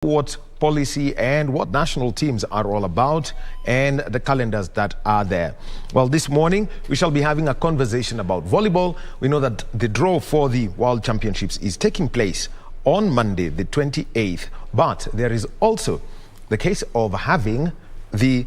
What policy and what national teams are all about and the calendars that are there. Well, this morning we shall be having a conversation about volleyball. We know that the draw for the World Championships is taking place on Monday, the 28th, but there is also the case of having the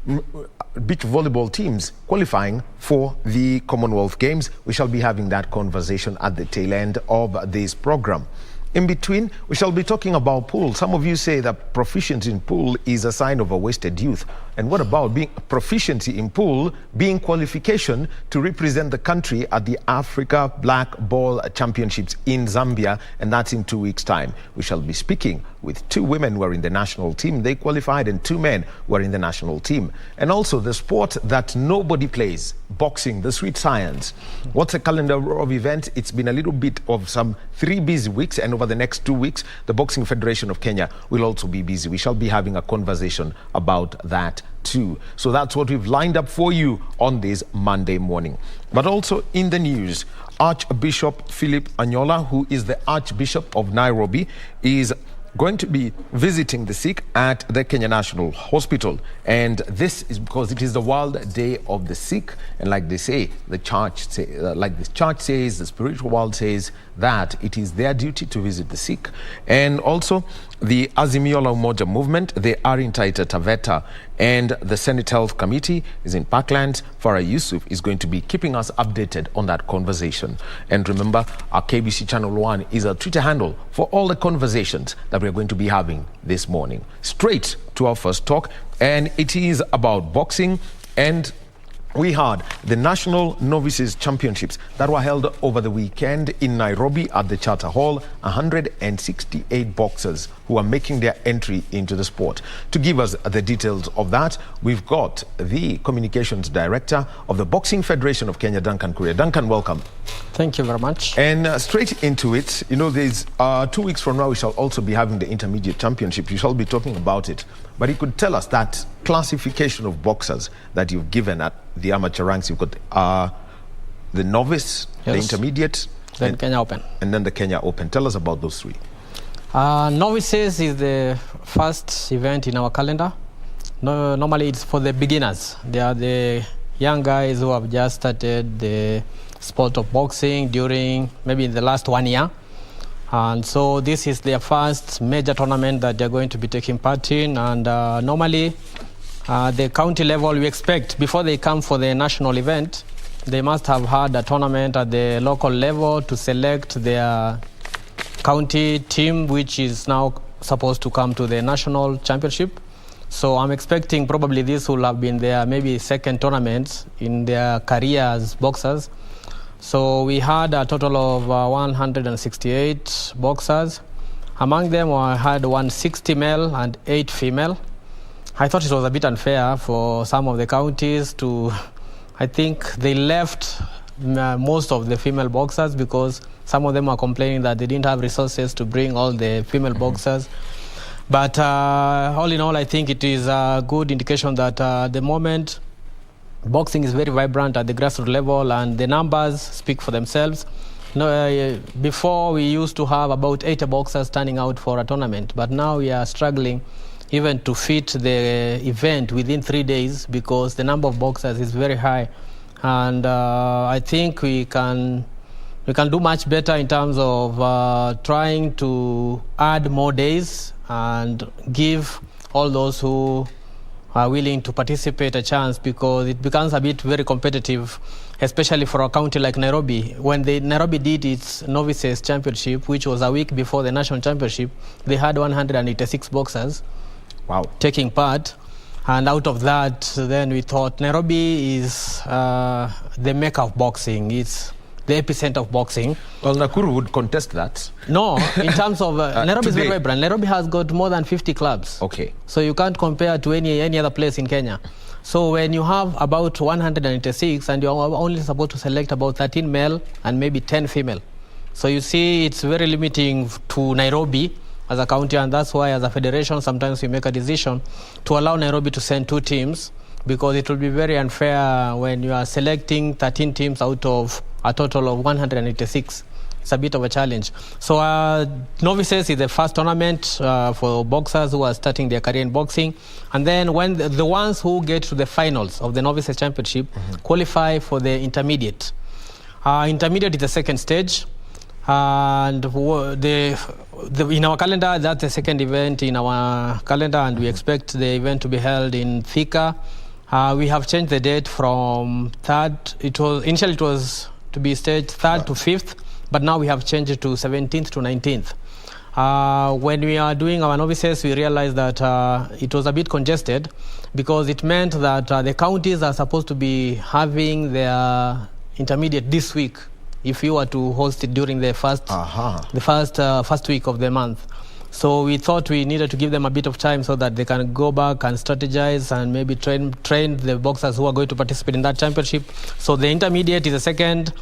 beach volleyball teams qualifying for the Commonwealth Games. We shall be having that conversation at the tail end of this program. In between, we shall be talking about pool. Some of you say that proficiency in pool is a sign of a wasted youth. And what about being proficiency in pool being qualification to represent the country at the Africa Black Ball Championships in Zambia, and that's in 2 weeks' time. We shall be speaking with two women who are in the national team. They qualified, and two men who are in the national team. And also the sport that nobody plays, boxing, the sweet science. What's a calendar of events? It's been a little bit of some 3 busy weeks, and over the next 2 weeks, the Boxing Federation of Kenya will also be busy. We shall be having a conversation about that too. So that's what we've lined up for you on this Monday morning. But also in the news, Archbishop Philip Anyola, who is the Archbishop of Nairobi, is going to be visiting the sick at the Kenya National Hospital. And this is because it is the World Day of the Sick. And like they say, the church says, the spiritual world says that it is their duty to visit the sick. And also the Azimio la Umoja movement, they are in Taita Taveta, and the Senate Health Committee is in Parklands. Farah Yusuf is going to be keeping us updated on that conversation. And remember, our KBC Channel 1 is a Twitter handle for all the conversations that we're going to be having this morning. Straight to our first talk, and it is about boxing. And we had the National Novices Championships that were held over the weekend in Nairobi at the Charter Hall. 168 boxers who are making their entry into the sport. To give us the details of that, we've got the Communications Director of the Boxing Federation of Kenya, Duncan Kuria. Duncan, welcome. Thank you very much. And straight into it, you know, there's 2 weeks from now, we shall also be having the Intermediate Championship. You shall be talking about it. But you could tell us that classification of boxers that you've given at the amateur ranks. You've got the novice, yes, the intermediate, then Kenya Open. And then the Kenya Open. Tell us about those three. Novices is the first event in our calendar. Normally it's for the beginners. They are the young guys who have just started the sport of boxing during maybe the last 1 year. And so this is their first major tournament that they're going to be taking part in. And normally, the county level, we expect before they come for the national event, they must have had a tournament at the local level to select their county team, which is now supposed to come to the national championship. So I'm expecting probably this will have been their maybe second tournament in their career as boxers. So we had a total of 168 boxers. Among them, I had 160 male and 8 female. I thought it was a bit unfair for some of the counties to, I think they left most of the female boxers because some of them are complaining that they didn't have resources to bring all the female boxers. But all in all, I think it is a good indication that at the moment, boxing is very vibrant at the grassroots level, and the numbers speak for themselves. Before, we used to have about 80 boxers turning out for a tournament, but now we are struggling even to fit the event within 3 days because the number of boxers is very high. And I think we can do much better in terms of trying to add more days and give all those who are willing to participate a chance, because it becomes a bit very competitive, especially for a county like Nairobi. When Nairobi did its Novices Championship, which was a week before the national championship, they had 186 boxers taking part. And out of that, then we thought Nairobi is the mecca of boxing. It's the epicenter of boxing. Well, Nakuru would contest that. No, in terms of Nairobi is very vibrant. Nairobi has got more than 50 clubs. Okay. So you can't compare to any other place in Kenya. So when you have about 196 and you're only supposed to select about 13 male and maybe 10 female. So you see it's very limiting to Nairobi as a county, and that's why as a federation sometimes we make a decision to allow Nairobi to send 2 teams, because it will be very unfair when you are selecting 13 teams out of a total of 186. it's a bit of a challenge. So Novices is the first tournament for boxers who are starting their career in boxing. And then when the ones who get to the finals of the Novices Championship qualify for the intermediate. Intermediate is the second stage. And in our calendar, that's the second event in our calendar, and we expect the event to be held in Thika. We have changed the date from initially it was to be staged 3rd to 5th, but now we have changed it to 17th to 19th. When we are doing our Novices, we realized that it was a bit congested because it meant that the counties are supposed to be having their intermediate this week if you were to host it during the first week of the month. So we thought we needed to give them a bit of time so that they can go back and strategize and maybe train the boxers who are going to participate in that championship. So the intermediate is the second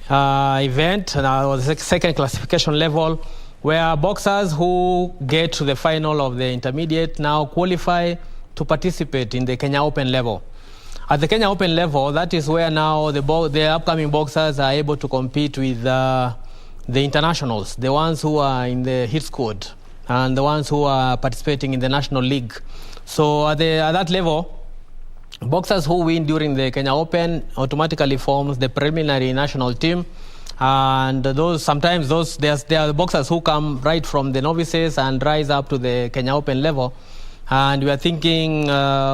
event, or the second classification level, where boxers who get to the final of the intermediate now qualify to participate in the Kenya Open level. At the Kenya Open level, that is where now the upcoming boxers are able to compete with the internationals, the ones who are in the hit squad and the ones who are participating in the national league. So at that level, boxers who win during the Kenya Open automatically forms the preliminary national team. And there are the boxers who come right from the Novices and rise up to the Kenya Open level. And we are thinking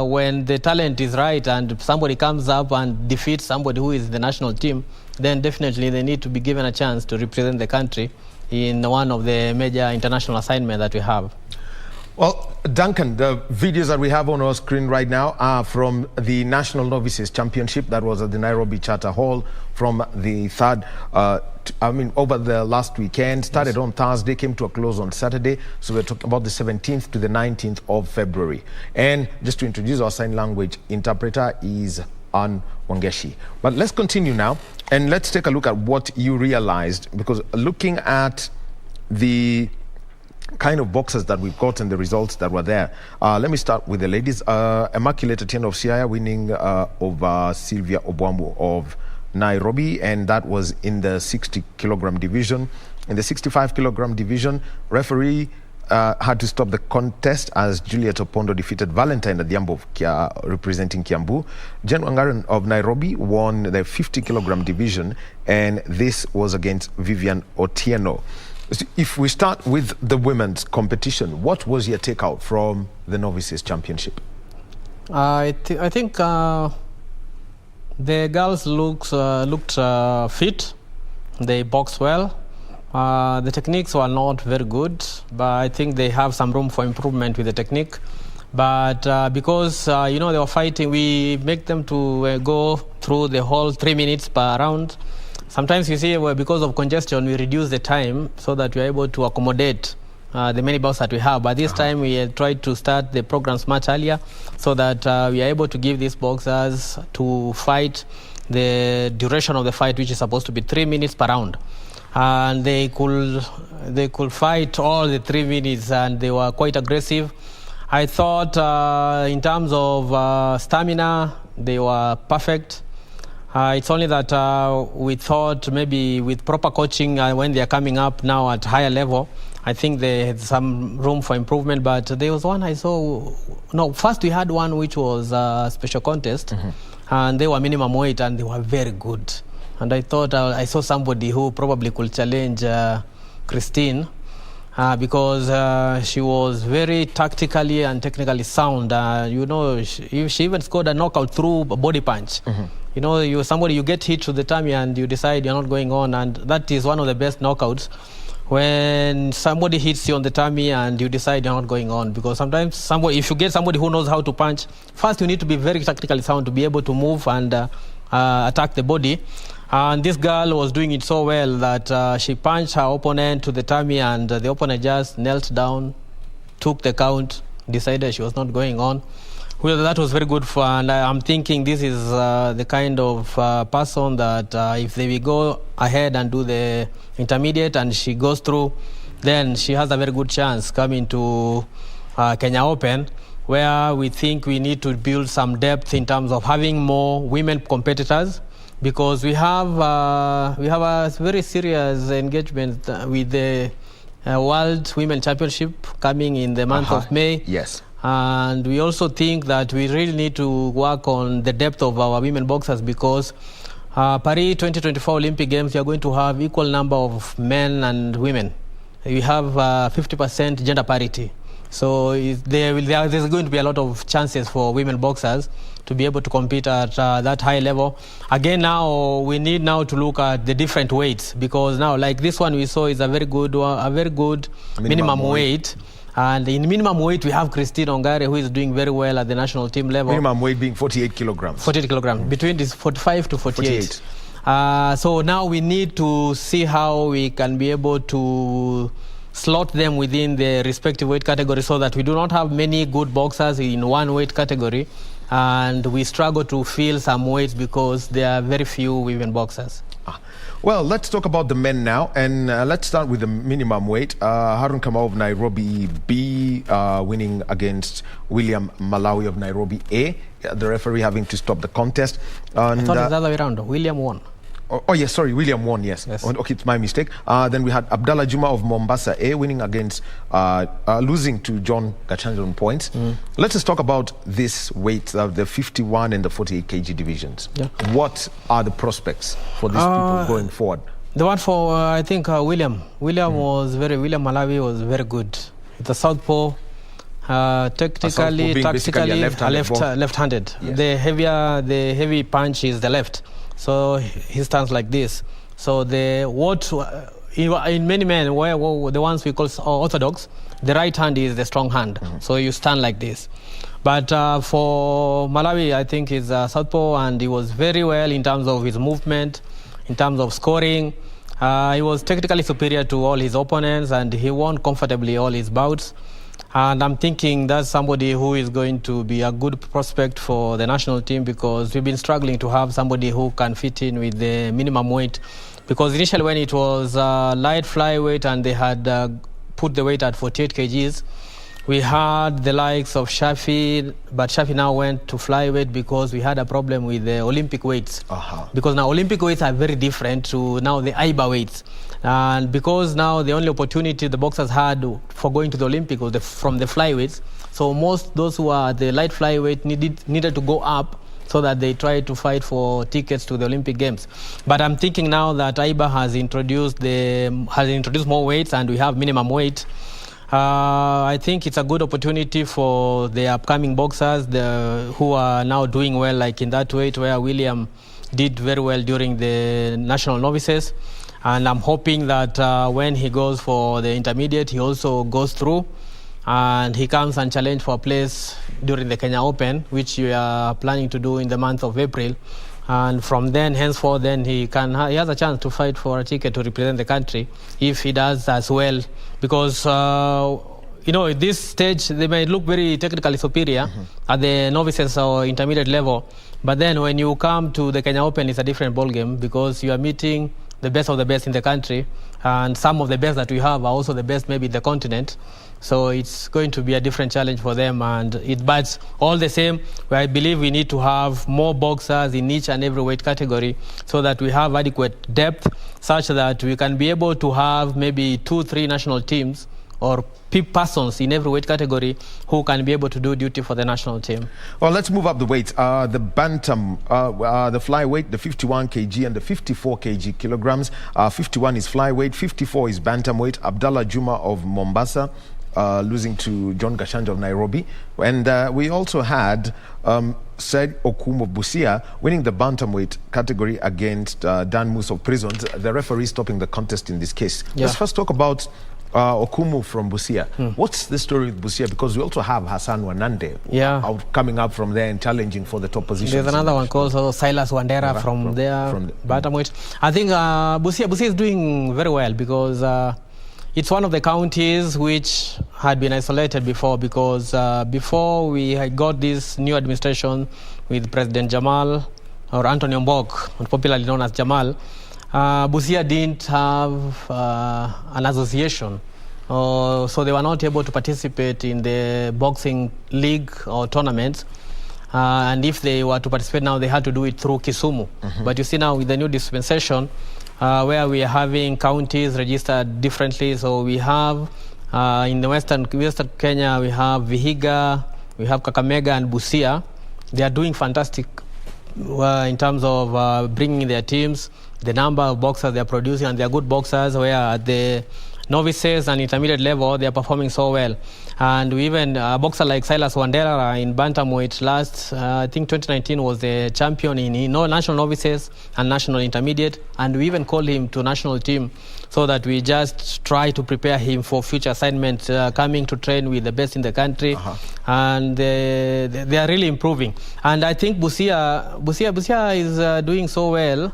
when the talent is right and somebody comes up and defeats somebody who is in the national team, then definitely they need to be given a chance to represent the country in one of the major international assignments that we have. Well, Duncan, the videos that we have on our screen right now are from the National Novices Championship that was at the Nairobi Charter Hall from the 3rd, over the last weekend. Started on Thursday, came to a close on Saturday. So we're talking about the 17th to the 19th of February. And just to introduce our sign language interpreter is Ann Wangeshi. But let's continue now and let's take a look at what you realized, because looking at the kind of boxers that we've got and the results that were there. Let me start with the ladies. Immaculate Atieno of Siaya winning over Sylvia Obwambu of Nairobi, and that was in the 60 kilogram division. In the 65 kilogram division, referee had to stop the contest as Juliet Opondo defeated Valentine Adhiambo representing Kiambu. Jen Wangaren of Nairobi won the 50 kilogram division, and this was against Vivian Otieno. If we start with the women's competition, what was your takeout from the Novices Championship? I think the girls looked fit. They boxed well. The techniques were not very good, but I think they have some room for improvement with the technique. But because they were fighting, we make them to go through the whole 3 minutes per round. Sometimes you see, because of congestion, we reduce the time so that we are able to accommodate the many bouts that we have. But this time we tried to start the programs much earlier so that we are able to give these boxers to fight the duration of the fight, which is supposed to be 3 minutes per round. And they could fight all the 3 minutes, and they were quite aggressive. I thought in terms of stamina, they were perfect. It's only that we thought maybe with proper coaching, when they are coming up now at higher level, I think they had some room for improvement. But there was one I saw. No, first we had one which was a special contest, and they were minimum weight, and they were very good. And I thought I saw somebody who probably could challenge Christine because she was very tactically and technically sound. She even scored a knockout through a body punch. You get hit to the tummy and you decide you're not going on, and that is one of the best knockouts, when somebody hits you on the tummy and you decide you're not going on. Because sometimes if you get somebody who knows how to punch, first you need to be very tactically sound to be able to move and attack the body. And this girl was doing it so well that she punched her opponent to the tummy, and the opponent just knelt down, took the count, decided she was not going on. Well, that was very good fun. I'm thinking this is the kind of person that if they go ahead and do the intermediate and she goes through, then she has a very good chance coming to Kenya Open, where we think we need to build some depth in terms of having more women competitors, because we have a very serious engagement with the World Women Championship coming in the month of May. Yes. And we also think that we really need to work on the depth of our women boxers, because Paris 2024 Olympic Games, we are going to have equal number of men and women. We have 50% gender parity. So there's going to be a lot of chances for women boxers to be able to compete at that high level. Again, now we need now to look at the different weights, because now, like this one we saw is a very good minimum weight. And in minimum weight, we have Christine Ongare, who is doing very well at the national team level. Minimum weight being 48 kilograms. 48 kilograms, between this 45 to 48. So now we need to see how we can be able to slot them within the respective weight category, so that we do not have many good boxers in one weight category, and we struggle to fill some weights because there are very few women boxers. Well, let's talk about the men now, and let's start with the minimum weight. Harun Kamau of Nairobi B winning against William Malawi of Nairobi A. The referee having to stop the contest. And, I thought it was the other way around. William won. Oh, yes, sorry, William won, yes. Okay, it's my mistake. Then we had Abdallah Juma of Mombasa A winning against, losing to John Gachanja on points. Let's just talk about this weight, the 51 and the 48 kg divisions. Yeah. What are the prospects for these people going forward? The one for, I think, William William Malawi was very good. The southpaw, technically, tactically, left-handed. Yes. The heavy punch is the left. So he stands like this. So in many men, where the ones we call orthodox, the right hand is the strong hand. So you stand like this. But for Malawi, I think he's southpaw, and he was very well in terms of his movement, in terms of scoring. He was technically superior to all his opponents, and he won comfortably all his bouts. And I'm thinking that's somebody who is going to be a good prospect for the national team, because we've been struggling to have somebody who can fit in with the minimum weight. Because initially when it was light flyweight and they had put the weight at 48 kgs, we had the likes of Shafi, but Shafi now went to flyweight because we had a problem with the Olympic weights. Because now Olympic weights are very different to now the IBA weights. And because now the only opportunity the boxers had for going to the Olympic was from the flyweights, so most those who are the light flyweight needed to go up so that they try to fight for tickets to the Olympic Games. But I'm thinking now that IBA has introduced more weights, and we have minimum weight. I think it's a good opportunity for the upcoming boxers who are now doing well, like in that weight where William did very well during the national novices. And I'm hoping that when he goes for the intermediate, he also goes through and he comes and challenge for a place during the Kenya Open, which we are planning to do in the month of April. And from then, henceforth, then he has a chance to fight for a ticket to represent the country if he does as well. Because, at this stage, they may look very technically superior at the novices or intermediate level. But then when you come to the Kenya Open, it's a different ballgame, because you are meeting the best of the best in the country, and some of the best that we have are also the best maybe in the continent. So it's going to be a different challenge for them, but all the same, I believe we need to have more boxers in each and every weight category, so that we have adequate depth, such that we can be able to have maybe 2-3 national teams or persons in every weight category who can be able to do duty for the national team. Well, let's move up the weights. The bantam, the flyweight, the 51 kg and the 54 kg kilograms. 51 is flyweight, 54 is bantamweight. Abdallah Juma of Mombasa losing to John Gachanja of Nairobi. And we also had Said Okum of Busia winning the bantamweight category against Dan Moose of Prisons. The referee stopping the contest in this case. Yeah. Let's first talk about Okumu from Busia. What's the story with Busia? Because we also have Hassan Wanande coming up from there and challenging for the top position. There's another one called Silas Wandera from there, bantamweight. I think Busia is doing very well, because it's one of the counties which had been isolated before, because before we had got this new administration with President Jamal, or Anthony Ombok, popularly known as Jamal, Busia didn't have an association, so they were not able to participate in the boxing league or tournaments. And if they were to participate now, they had to do it through Kisumu. But you see now with the new dispensation, where we are having counties registered differently. So we have in the western Kenya, we have Vihiga, we have Kakamega and Busia. They are doing fantastic in terms of bringing their teams, the number of boxers they are producing, and they are good boxers, where at the novices and intermediate level, they are performing so well. And we even a boxer like Silas Wandera in bantamweight last, I think 2019 was the champion in national novices and national intermediate. And we even called him to national team so that we just try to prepare him for future assignments, coming to train with the best in the country. And they are really improving. And I think Busia is doing so well.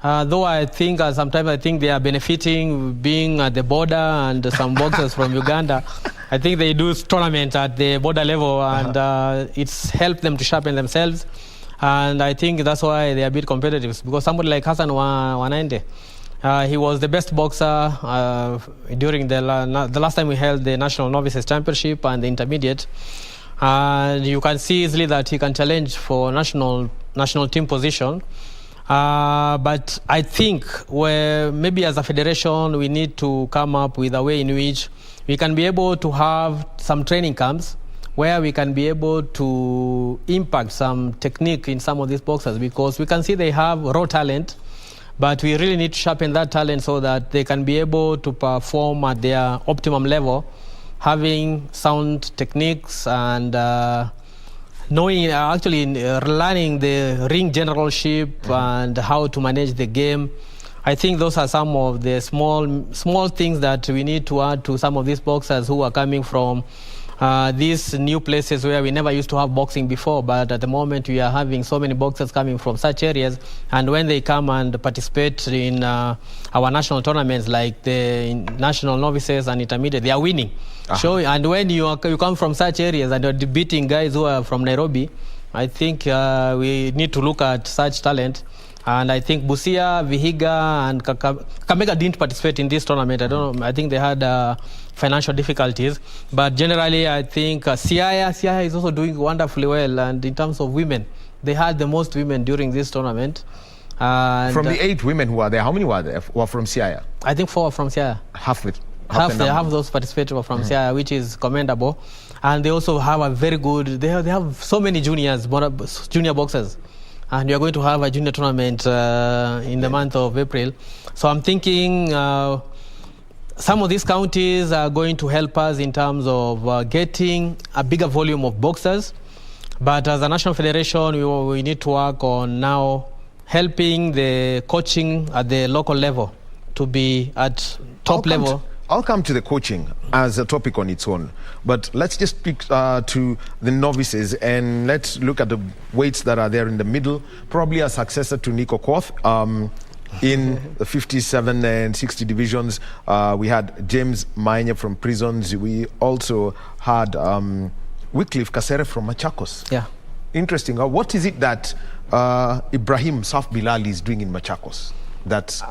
Though I think sometimes I think they are benefiting being at the border, and some boxers from Uganda, I think they do tournament at the border level, and it's helped them to sharpen themselves. And I think that's why they are a bit competitive, because somebody like Hassan Wanaende, he was the best boxer during the last time we held the National Novices Championship and the Intermediate. And you can see easily that he can challenge for national team position. But I think maybe as a federation, we need to come up with a way in which we can be able to have some training camps where we can be able to impact some technique in some of these boxers, because we can see they have raw talent, but we really need to sharpen that talent so that they can be able to perform at their optimum level, having sound techniques and knowing, learning the ring generalship and how to manage the game. I think those are some of the small things that we need to add to some of these boxers who are coming from these new places where we never used to have boxing before. But at the moment, we are having so many boxers coming from such areas. And when they come and participate in our national tournaments, like the national novices and intermediate, they are winning. And when you come from such areas and you're beating guys who are from Nairobi, I think we need to look at such talent. And I think Busia, Vihiga, and Kakamega didn't participate in this tournament. I don't know. I think they had financial difficulties. But generally, I think Siaya is also doing wonderfully well. And in terms of women, they had the most women during this tournament. From the 8 women who are there, how many were there were from Siaya? I think 4 from Siaya. Half those participated were from Siaya, which is commendable. And they also have a very good, they have so many junior boxers. And we are going to have a junior tournament in the month of April. So I'm thinking some of these counties are going to help us in terms of getting a bigger volume of boxers. But as a national federation, we need to work on now helping the coaching at the local level to be at top level. I'll come to the coaching as a topic on its own, but let's just speak to the novices, and let's look at the weights that are there in the middle. Probably a successor to Nico Koth in the 57 and 60 divisions. We had James Maine from Prisons. We also had Wycliffe Kasere from Machakos. Yeah. Interesting. What is it that Ibrahim Saf Bilali is doing in Machakos that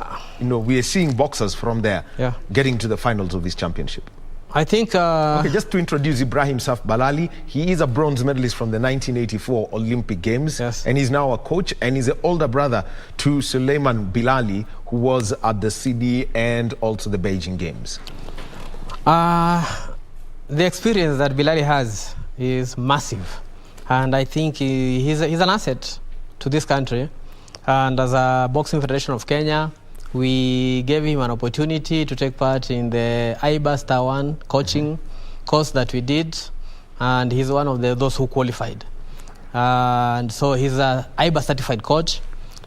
we are seeing boxers from there getting to the finals of this championship? I think okay, just to introduce Ibrahim Saf Bilali, he is a bronze medalist from the 1984 Olympic Games, and he's now a coach, and he's an older brother to Suleiman Bilali, who was at the Sydney and also the Beijing Games. The experience that Bilali has is massive, and I think he's an asset to this country. And as a Boxing Federation of Kenya, we gave him an opportunity to take part in the IBA Star 1 coaching course that we did, and he's one of those who qualified. And so he's an IBA certified coach.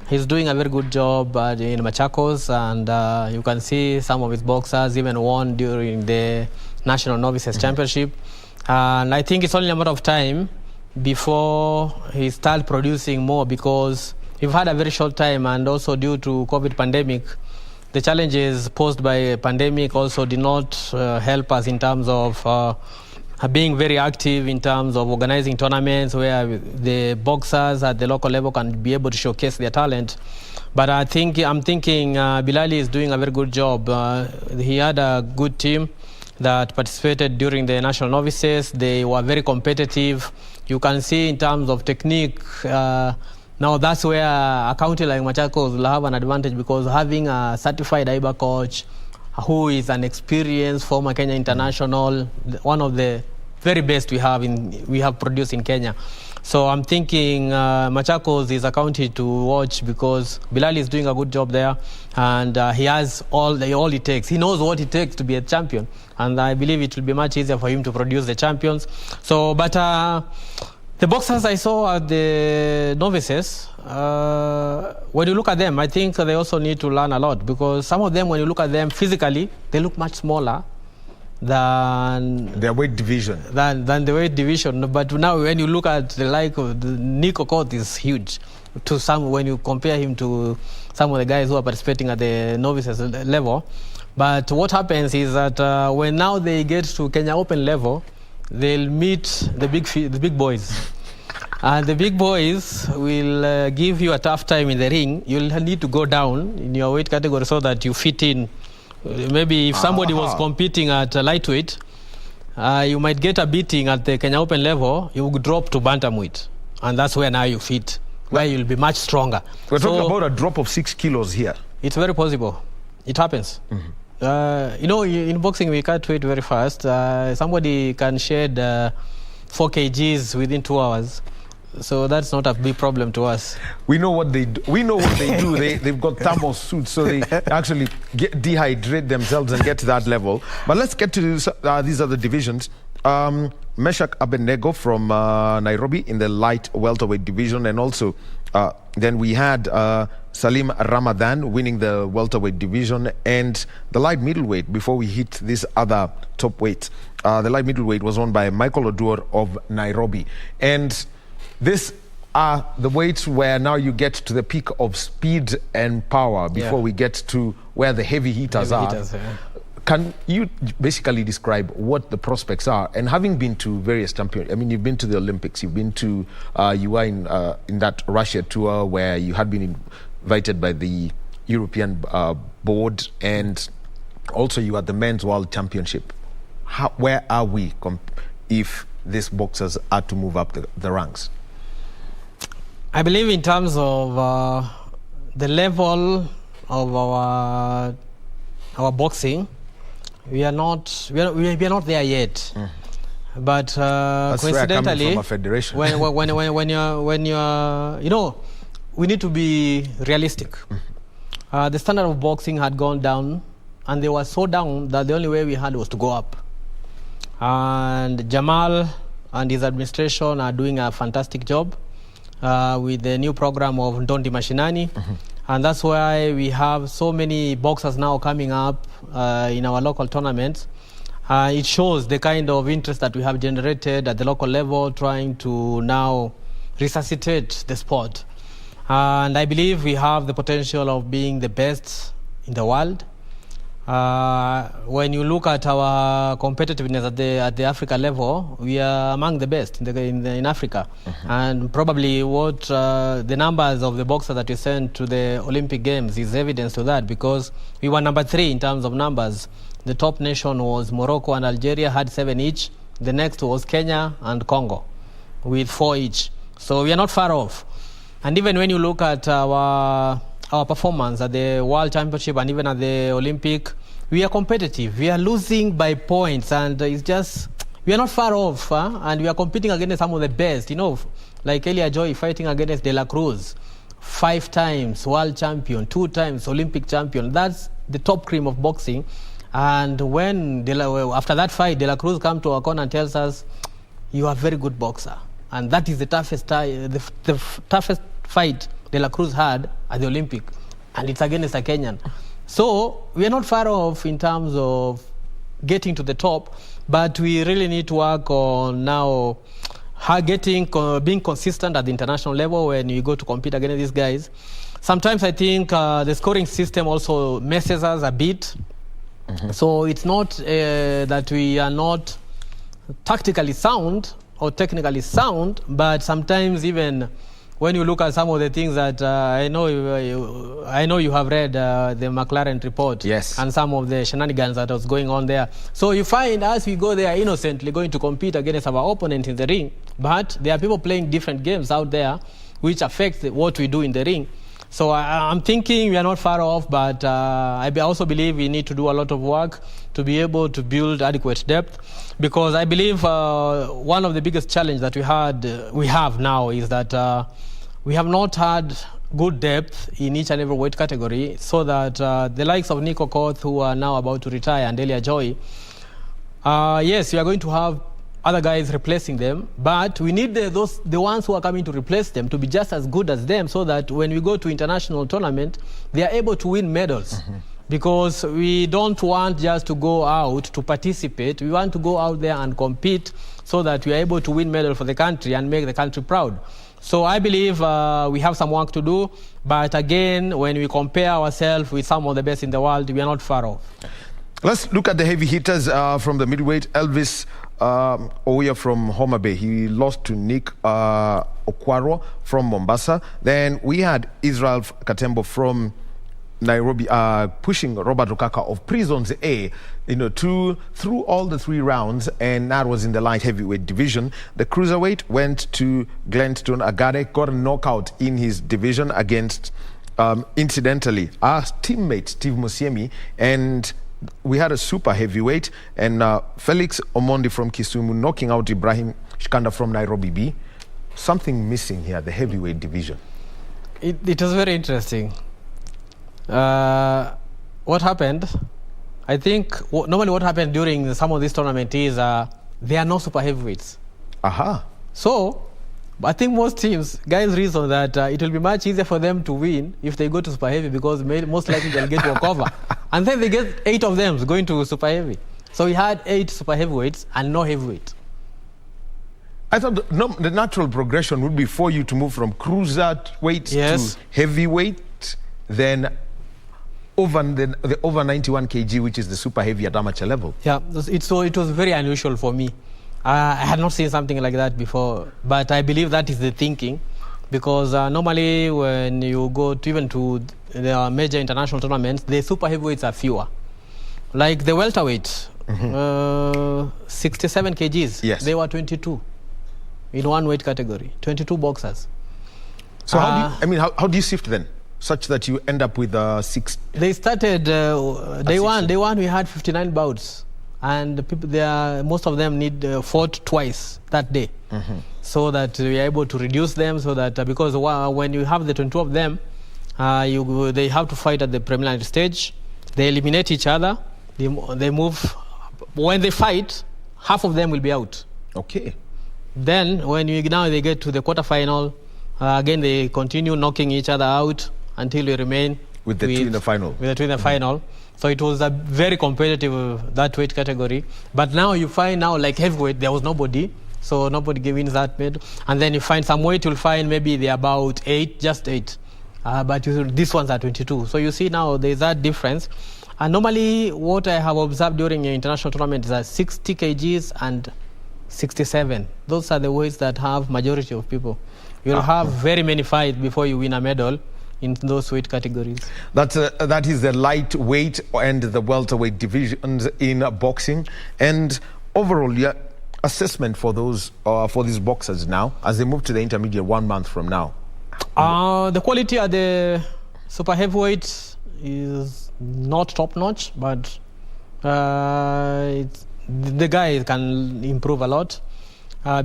He's doing a very good job in Machakos, and you can see some of his boxers even won during the National Novices Championship. And I think it's only a matter of time before he starts producing more, because we've had a very short time, and also due to COVID pandemic, the challenges posed by a pandemic also did not help us in terms of being very active in terms of organizing tournaments where the boxers at the local level can be able to showcase their talent. But I'm thinking Bilali is doing a very good job. He had a good team that participated during the national novices. They were very competitive. You can see in terms of technique, now that's where a county like Machakos will have an advantage, because having a certified IBA coach who is an experienced former Kenya international, one of the very best we have produced in Kenya. So I'm thinking Machakos is a county to watch, because Bilal is doing a good job there, and he has all it takes. He knows what it takes to be a champion, and I believe it will be much easier for him to produce the champions. So, but the boxers I saw at the Novices, when you look at them, I think they also need to learn a lot, because some of them, when you look at them physically, they look much smaller than their weight division. Than the weight division. But now when you look at the like of the Nico Court is huge to some, when you compare him to some of the guys who are participating at the Novices level. But what happens is that when now they get to Kenya Open level, they'll meet the big boys. And the big boys will give you a tough time in the ring. You'll need to go down in your weight category so that you fit in. Maybe if somebody was competing at lightweight, you might get a beating at the Kenya Open level, you would drop to bantamweight. And that's where now you fit, where you'll be much stronger. We're talking about a drop of 6 kilos here. It's very possible. It happens. In boxing, we can't wait very fast. Somebody can shed 4 kgs within 2 hours. So that's not a big problem to us. We know what they do. They've got thermal suits, so they actually dehydrate themselves and get to that level. But let's get to these other divisions. Meshak Abednego from Nairobi in the light welterweight division, and also then we had Salim Ramadan winning the welterweight division, and the light middleweight before we hit this other top weight. The light middleweight was won by Michael Oduor of Nairobi. And these are the weights where now you get to the peak of speed and power before we get to where the heavy hitters are. Can you basically describe what the prospects are? And having been to various champions, I mean, you've been to the Olympics, you've been to, you were in that Russia tour where you had been invited by the European board, and also you are the men's world championship. Where are we if these boxers are to move up the ranks? I believe in terms of the level of our boxing, we are not there yet. But coincidentally, from a federation. when you're we need to be realistic. The standard of boxing had gone down, and they were so down that the only way we had was to go up. And Jamal and his administration are doing a fantastic job with the new program of Ndondi Mashinani. And that's why we have so many boxers now coming up in our local tournaments. It shows the kind of interest that we have generated at the local level, trying to now resuscitate the sport. And I believe we have the potential of being the best in the world. When you look at our competitiveness at the Africa level, we are among the best in Africa. And probably what the numbers of the boxers that we sent to the Olympic Games is evidence to that, because we were number 3 in terms of numbers. The top nation was Morocco, and Algeria had 7 each. The next was Kenya and Congo with 4 each. So we are not far off. And even when you look at our performance at the World Championship and even at the Olympic, we are competitive. We are losing by points, and it's just, we are not far off, and we are competing against some of the best. Like Elia Joy fighting against De La Cruz, 5 times world champion, 2 times Olympic champion. That's the top cream of boxing. And when after that fight, De La Cruz comes to our corner and tells us, "You are a very good boxer," and that is the toughest fight De La Cruz had at the Olympic, and it's against a Kenyan. So we are not far off in terms of getting to the top, but we really need to work on now being consistent at the international level when you go to compete against these guys. Sometimes I think the scoring system also messes us a bit. So it's not that we are not tactically sound or technically sound, but sometimes even when you look at some of the things that I know you have read the McLaren report, yes, and some of the shenanigans that was going on there. So you find as we go there innocently going to compete against our opponent in the ring, but there are people playing different games out there which affect what we do in the ring. So I'm thinking we are not far off, but I also believe we need to do a lot of work to be able to build adequate depth, because I believe one of the biggest challenges that we have now is that we have not had good depth in each and every weight category, so that the likes of Nico Koth, who are now about to retire, and Elia Joy, yes, we are going to have other guys replacing them, but we need the ones who are coming to replace them to be just as good as them, so that when we go to international tournament, they are able to win medals. Mm-hmm. Because we don't want just to go out to participate. We want to go out there and compete so that we are able to win medal for the country and make the country proud. So I believe we have some work to do, but again, when we compare ourselves with some of the best in the world, we are not far off. Let's look at the heavy hitters from the middleweight. Elvis Oya from Homa Bay, he lost to Nick Okwaro from Mombasa. Then we had Israel Katembo from Nairobi pushing Robert Rukaka of Prisons A, through all the 3 rounds, and that was in the light heavyweight division. The cruiserweight went to Glenstone Agade, got a knockout in his division against, incidentally, our teammate Steve Musiemi, and we had a super heavyweight, and Felix Omondi from Kisumu knocking out Ibrahim Shikanda from Nairobi B. Something missing here, the heavyweight division. It was very interesting. What happened, I think, normally what happened during some of these tournaments is there are no super heavyweights. Aha. So, I think most teams, guys, reason that it will be much easier for them to win if they go to super heavy, because most likely they'll get walkover. And then they get 8 of them going to super heavy. So we had 8 super heavyweights and no heavyweight. I thought the natural progression would be for you to move from cruiserweight to heavyweight, then over the over 91 kg, which is the super heavy at amateur level. Yeah, it was very unusual for me. I had not seen something like that before, but I believe that is the thinking, because normally when you go even to the major international tournaments, the super heavyweights are fewer. Like the welterweight, 67 kgs, yes, they were 22 in one weight category, 22 boxers. So how do you sift then, such that you end up with 6? They started day one we had 59 bouts. And the people there, most of them fought twice that day, so that we are able to reduce them. So that because when you have the 22 of them, they have to fight at the preliminary stage. They eliminate each other. They move. When they fight, half of them will be out. Okay. Then when they get to the quarterfinal, again they continue knocking each other out until we remain with the 2 in the final. With the 2 in the final. So it was a very competitive, that weight category. But now you find like heavyweight, there was nobody. So nobody wins that medal. And then you find some weight, you'll find maybe they're about 8, just 8. But these ones are 22. So you see now there's that difference. And normally what I have observed during international tournaments is 60 kgs and 67. Those are the weights that have majority of people. You'll have very many fights before you win a medal in those weight categories. That is the lightweight and the welterweight divisions in boxing. And overall, your assessment for these boxers now as they move to the intermediate 1 month from now? The quality at the super heavyweight is not top notch, but the guy can improve a lot,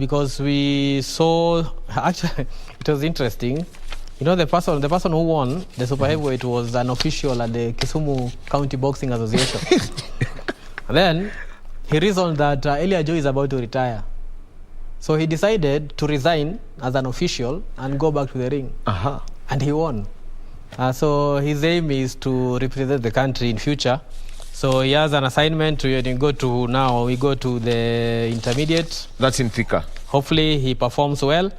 because we saw, actually it was interesting. The person who won the super heavyweight was an official at the Kisumu County Boxing Association. Then he reasoned that Elia Joy is about to retire. So he decided to resign as an official and go back to the ring. And he won. So his aim is to represent the country in future. So he has an assignment to go to the intermediate. That's in Thika. Hopefully he performs well.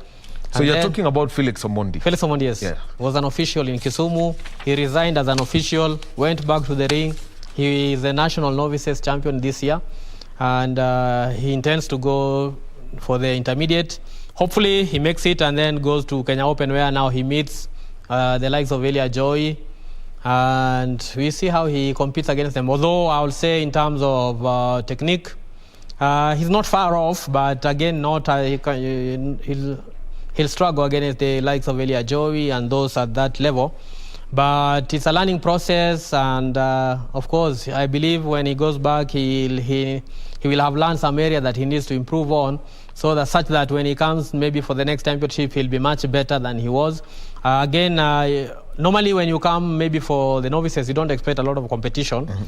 So you're talking about Felix Omondi? Felix Omondi, yes. Yeah. Was an official in Kisumu. He resigned as an official, went back to the ring. He is the national novices champion this year. And he intends to go for the intermediate. hopefully he makes it and then goes to Kenya Open, where now he meets the likes of Elia Joy, and we see how he competes against them. Although I would say in terms of technique, he's not far off, but again, he'll struggle against the likes of Elia Joy and those at that level. But it's a learning process, and of course, I believe when he goes back, he will have learned some area that he needs to improve on, so that such that when he comes maybe for the next championship, he'll be much better than he was. Again, normally when you come maybe for the novices, you don't expect a lot of competition. Mm-hmm.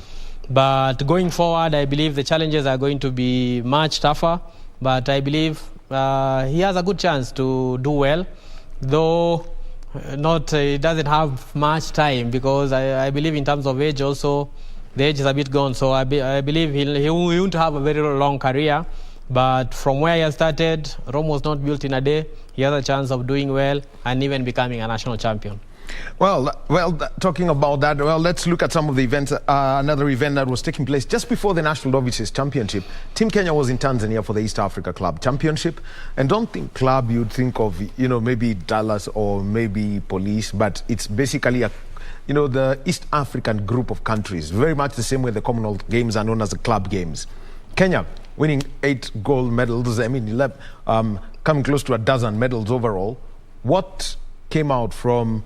But going forward, I believe the challenges are going to be much tougher. But I believe he has a good chance to do well, though he doesn't have much time, because I believe in terms of age also, the age is a bit gone. So I believe he won't have a very long career. But from where he has started, Rome was not built in a day. He has a chance of doing well and even becoming a national champion. Well, talking about that, let's look at some of the events. Another event that was taking place just before the National Novices Championship. Team Kenya was in Tanzania for the East Africa Club Championship. And don't think club, you'd think of, maybe Dallas or maybe Police, but it's basically the East African group of countries, very much the same way the Commonwealth Games are known as the club games. Kenya winning 8 gold medals, 11, coming close to a dozen medals overall. What came out from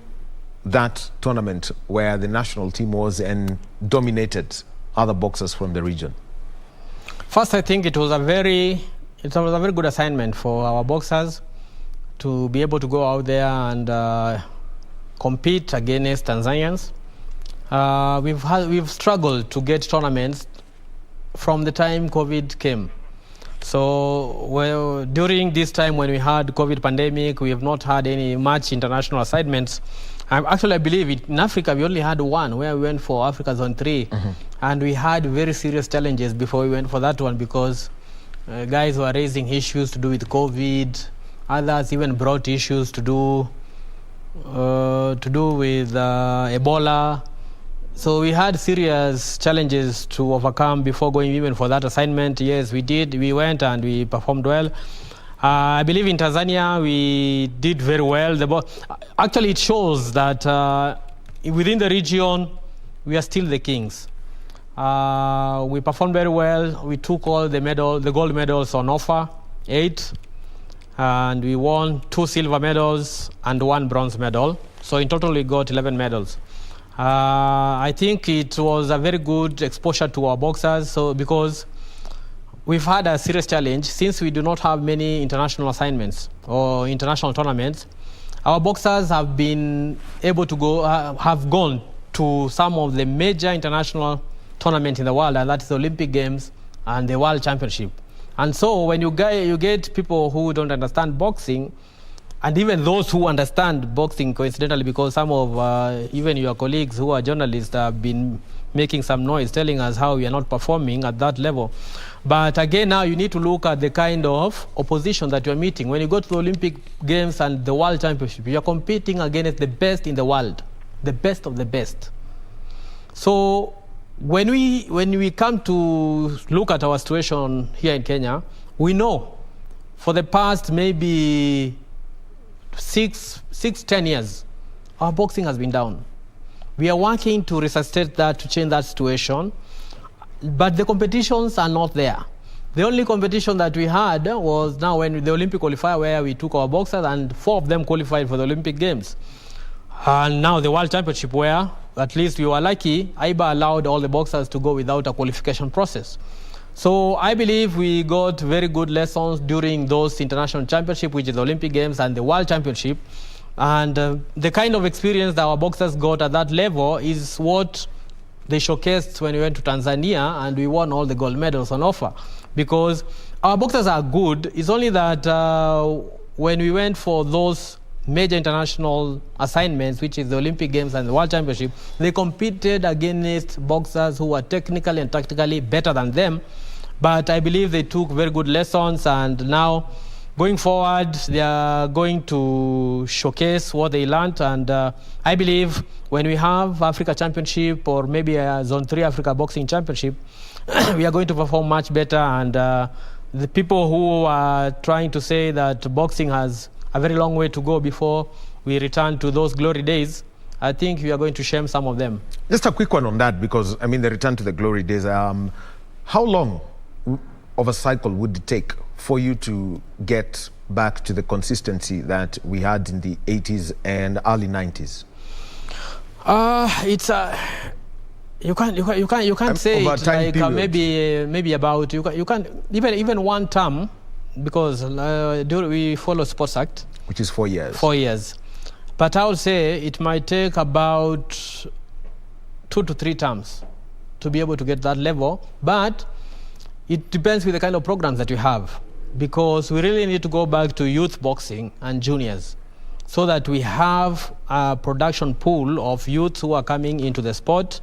that tournament where the national team was and dominated other boxers from the region? First, I think it was a very good assignment for our boxers to be able to go out there and compete against Tanzanians. We've struggled to get tournaments from the time COVID came. So during this time when we had COVID pandemic, we have not had any much international assignments. I believe in Africa we only had one, where we went for Africa Zone 3. Mm-hmm. And we had very serious challenges before we went for that one, because guys were raising issues to do with COVID. Others even brought issues to do with Ebola. So we had serious challenges to overcome before going even for that assignment. Yes, we did. We went and we performed well. I believe in Tanzania we did very well. Actually, it shows that within the region we are still the kings. We performed very well. We took all the gold medals on offer, 8, and we won 2 silver medals and 1 bronze medal. So in total we got 11 medals. I think it was a very good exposure to our boxers, because we've had a serious challenge since we do not have many international assignments or international tournaments. Our boxers have been able to have gone to some of the major international tournaments in the world, and that is the Olympic Games and the World Championship. And so when you get people who don't understand boxing, and even those who understand boxing, coincidentally, because some of even your colleagues who are journalists have been making some noise telling us how we are not performing at that level. But again, now you need to look at the kind of opposition that you're meeting. When you go to the Olympic Games and the World Championship, you're competing against the best in the world, the best of the best. So when we come to look at our situation here in Kenya, we know for the past maybe 10 years, our boxing has been down. We are working to resuscitate that, to change that situation, but the competitions are not there. The only competition that we had was now when the Olympic qualifier, where we took our boxers and 4 of them qualified for the Olympic Games. And now the World Championship, where at least we were lucky, IBA allowed all the boxers to go without a qualification process. So I believe we got very good lessons during those international championships, which is the Olympic Games and the World Championship. And the kind of experience that our boxers got at that level is what they showcased when we went to Tanzania and we won all the gold medals on offer. Because our boxers are good. It's only that when we went for those major international assignments, which is the Olympic Games and the World Championship, they competed against boxers who were technically and tactically better than them. But I believe they took very good lessons, and now going forward, they are going to showcase what they learned. And I believe when we have Africa Championship or maybe a Zone 3 Africa Boxing Championship, we are going to perform much better, and the people who are trying to say that boxing has a very long way to go before we return to those glory days, I think we are going to shame some of them. Just a quick one on that, because I mean the return to the glory days. How long of a cycle would it take for you to get back to the consistency that we had in the 80s and early 90s? It's you can't say it like maybe about you can even one term, because we follow Sports Act, which is 4 years. 4 years, but I would say it might take about 2 to 3 terms to be able to get that level. But it depends with the kind of programs that you have, because we really need to go back to youth boxing and juniors, so that we have a production pool of youths who are coming into the sport,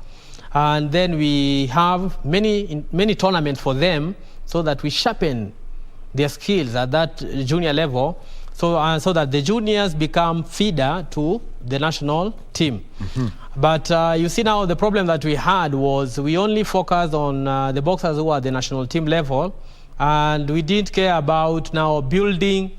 and then we have many tournaments for them, so that we sharpen their skills at that junior level, so that the juniors become feeder to the national team. Mm-hmm. But you see now the problem that we had was we only focused on the boxers who are at the national team level, and we didn't care about now building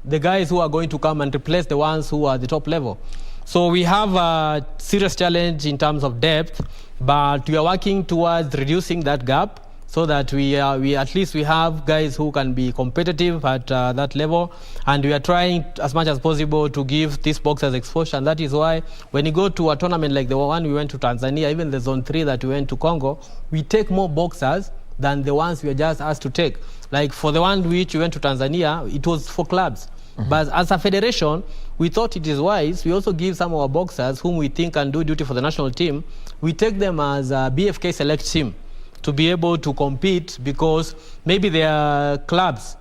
the guys who are going to come and replace the ones who are at the top level. So we have a serious challenge in terms of depth, but we are working towards reducing that gap, so that we at least we have guys who can be competitive at that level, and we are trying as much as possible to give these boxers exposure. And that is why when you go to a tournament like the one we went to Tanzania, even the Zone 3 that we went to Congo, we take more boxers than the ones we are just asked to take. Like for the one which we went to Tanzania, it was for clubs. Mm-hmm. But as a federation, we thought it is wise, we also give some of our boxers whom we think can do duty for the national team, we take them as a BFK select team to be able to compete, because maybe their clubs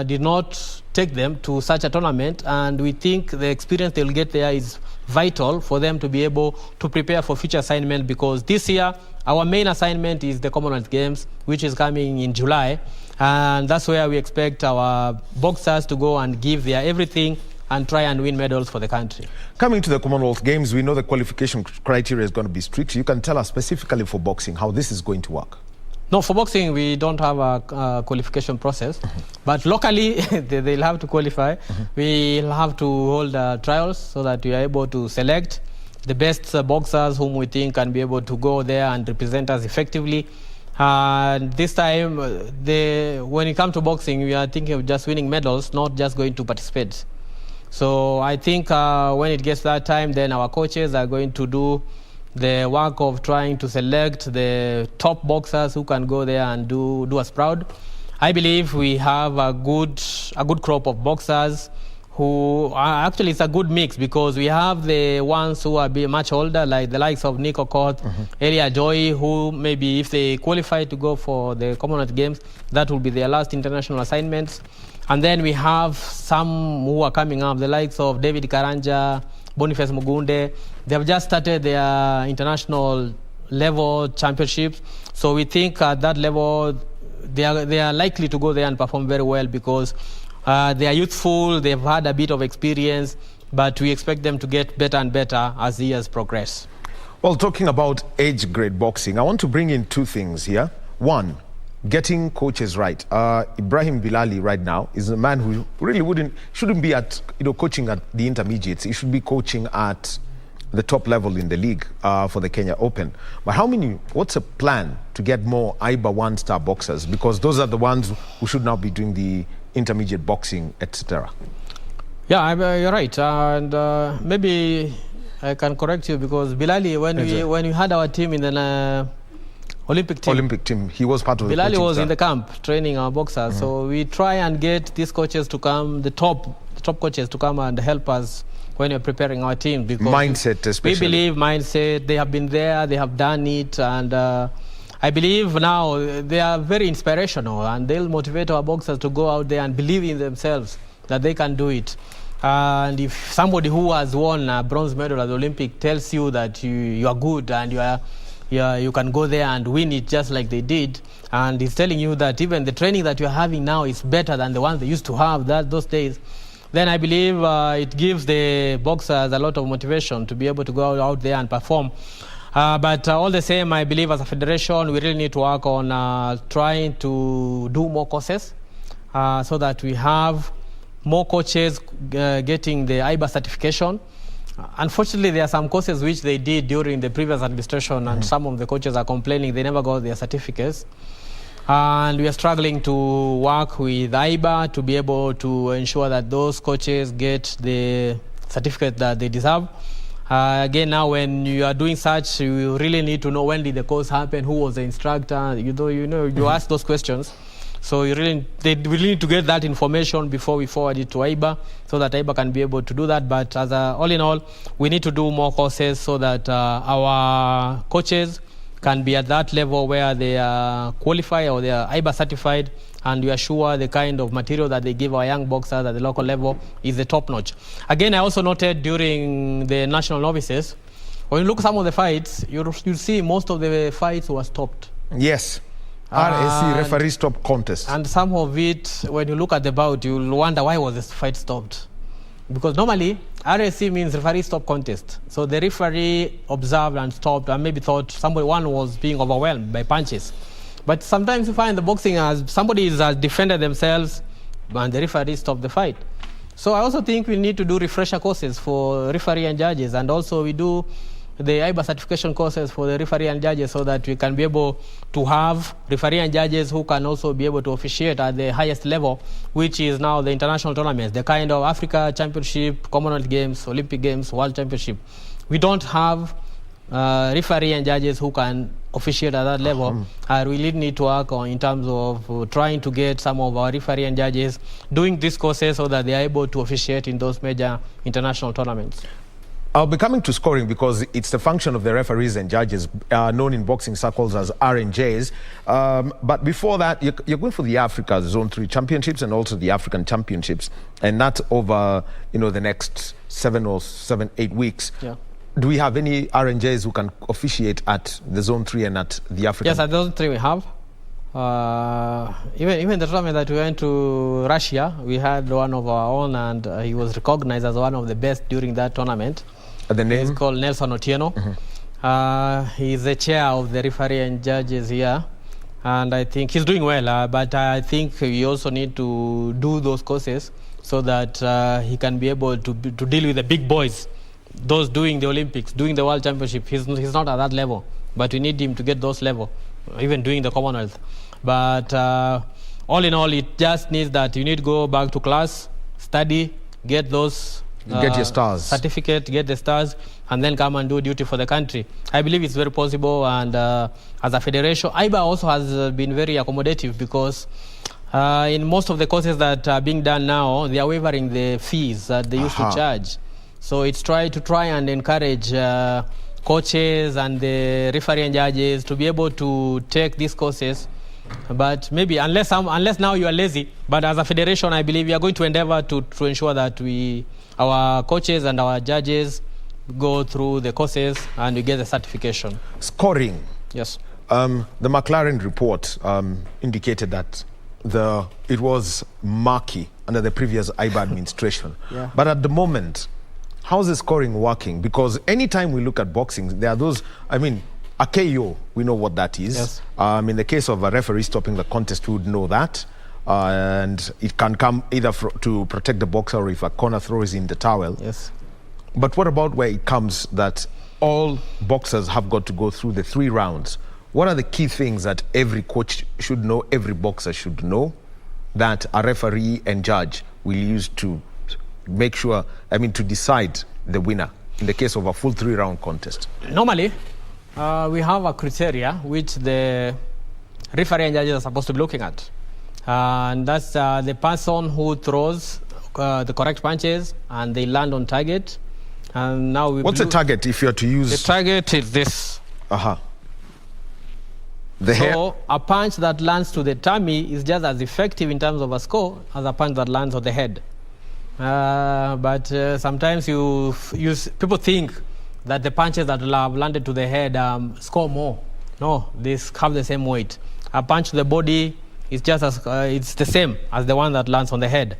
did not take them to such a tournament, and we think the experience they'll get there is vital for them to be able to prepare for future assignment, because this year our main assignment is the Commonwealth Games, which is coming in July, and that's where we expect our boxers to go and give their everything and try and win medals for the country. Coming to the Commonwealth Games, we know the qualification criteria is going to be strict. You can tell us specifically for boxing how this is going to work. No, for boxing, we don't have a qualification process. Mm-hmm. But locally, they'll have to qualify. Mm-hmm. We'll have to hold trials so that we are able to select the best boxers whom we think can be able to go there and represent us effectively. And this time, when it comes to boxing, we are thinking of just winning medals, not just going to participate. So I think when it gets that time, then our coaches are going to do the work of trying to select the top boxers who can go there and do us proud. I believe we have a good crop of boxers who are, actually it's a good mix, because we have the ones who are much older, like the likes of Nico Court, mm-hmm. Elia Joy, who maybe if they qualify to go for the Commonwealth Games, that will be their last international assignments. And then we have some who are coming up, the likes of David Karanja, Boniface Mugunde. They have just started their international level championships. So we think at that level, they are likely to go there and perform very well, because they are youthful, they've had a bit of experience, but we expect them to get better and better as the years progress. Well, talking about age grade boxing, I want to bring in 2 things here. One, getting coaches right. Ibrahim Bilali right now is a man who really shouldn't be at coaching at the intermediates. He should be coaching at the top level in the league for the Kenya Open. But what's a plan to get more IBA 1-star boxers? Because those are the ones who should now be doing the intermediate boxing, etc. Yeah, you're right. And maybe I can correct you, because Bilali, when we had our team in the Olympic team, he was part of the Bilali was in the camp training our boxers. Mm-hmm. So we try and get these coaches to come, the top coaches to come and help us when you're preparing our team, because mindset especially. We believe mindset, they have been there, they have done it, and I believe now they are very inspirational, and they'll motivate our boxers to go out there and believe in themselves that they can do it. And if somebody who has won a bronze medal at the Olympic tells you that you are good and you can go there and win it just like they did, and he's telling you that even the training that you're having now is better than the ones they used to have those days, then I believe it gives the boxers a lot of motivation to be able to go out there and perform. But all the same, I believe as a federation, we really need to work on trying to do more courses so that we have more coaches getting the IBA certification. Unfortunately, there are some courses which they did during the previous administration, and some of the coaches are complaining they never got their certificates. And we are struggling to work with IBA to be able to ensure that those coaches get the certificate that they deserve. Again, now when you are doing such, you really need to know when did the course happen, who was the instructor. You ask those questions. So they really need to get that information before we forward it to IBA, so that IBA can be able to do that. But all in all, we need to do more courses so that our coaches can be at that level where they are qualified or they are IBA certified, and we are sure the kind of material that they give our young boxers at the local level is the top notch. Again, I also noted during the national novices, when you look at some of the fights, you'll see most of the fights were stopped. Yes. RSC referee stop contest. And some of it, when you look at the bout, you'll wonder why was this fight stopped. Because normally, RSC means referee stop contest. So the referee observed and stopped and maybe thought one was being overwhelmed by punches. But sometimes you find the boxing as somebody has defended themselves and the referee stopped the fight. So I also think we need to do refresher courses for referee and judges, and also we do the IBA certification courses for the referee and judges, so that we can be able to have referee and judges who can also be able to officiate at the highest level, which is now the international tournaments, the kind of Africa Championship, Commonwealth Games, Olympic Games, World Championship. We don't have referee and judges who can officiate at that level. We really need to work on in terms of trying to get some of our referee and judges doing these courses so that they are able to officiate in those major international tournaments. I'll be coming to scoring because it's the function of the referees and judges, known in boxing circles as R&Js. But before that, you're going for the Africa Zone 3 Championships and also the African Championships, and that's over the next 8 weeks. Yeah. Do we have any R&Js who can officiate at the Zone 3 and at the African? Yes, at the Zone 3 we have. Even the tournament that we went to Russia, we had one of our own, and he was recognized as one of the best during that tournament. The name? He's called Nelson Otieno. He's the chair of the referee and judges here, and I think he's doing well. But I think we also need to do those courses so that he can be able to deal with the big boys, those doing the Olympics, doing the World Championship. He's not at that level, but we need him to get those level, even doing the Commonwealth. But all in all, it just needs that you need to go back to class, study, get those get your stars, certificate, get the stars, and then come and do duty for the country. I believe it's very possible, and as a federation, IBA also has been very accommodative, because in most of the courses that are being done now, they are waiving the fees that they used to charge. So it's try and encourage coaches and the referee and judges to be able to take these courses. But maybe unless now you are lazy, but as a federation, I believe we are going to endeavor to ensure that our coaches and our judges go through the courses and we get the certification. Scoring. Yes. The McLaren report indicated that it was murky under the previous IBA administration. Yeah. But at the moment, how's the scoring working? Because anytime we look at boxing, there are those, a KO, we know what that is. Yes. In the case of a referee stopping the contest, we would know that. And it can come either to protect the boxer, or if a corner throw is in the towel. Yes. But what about where it comes that all boxers have got to go through the 3 rounds? What are the key things that every coach should know, every boxer should know, that a referee and judge will use to make sure, to decide the winner in the case of a full 3-round contest? Normally, we have a criteria which the referee and judges are supposed to be looking at. And that's the person who throws the correct punches and they land on target. And now what's the target if you are to use? The target is this. So a punch that lands to the tummy is just as effective in terms of a score as a punch that lands on the head. But sometimes people think that the punches that have landed to the head score more. No, they have the same weight. A punch to the body is just as it's the same as the one that lands on the head.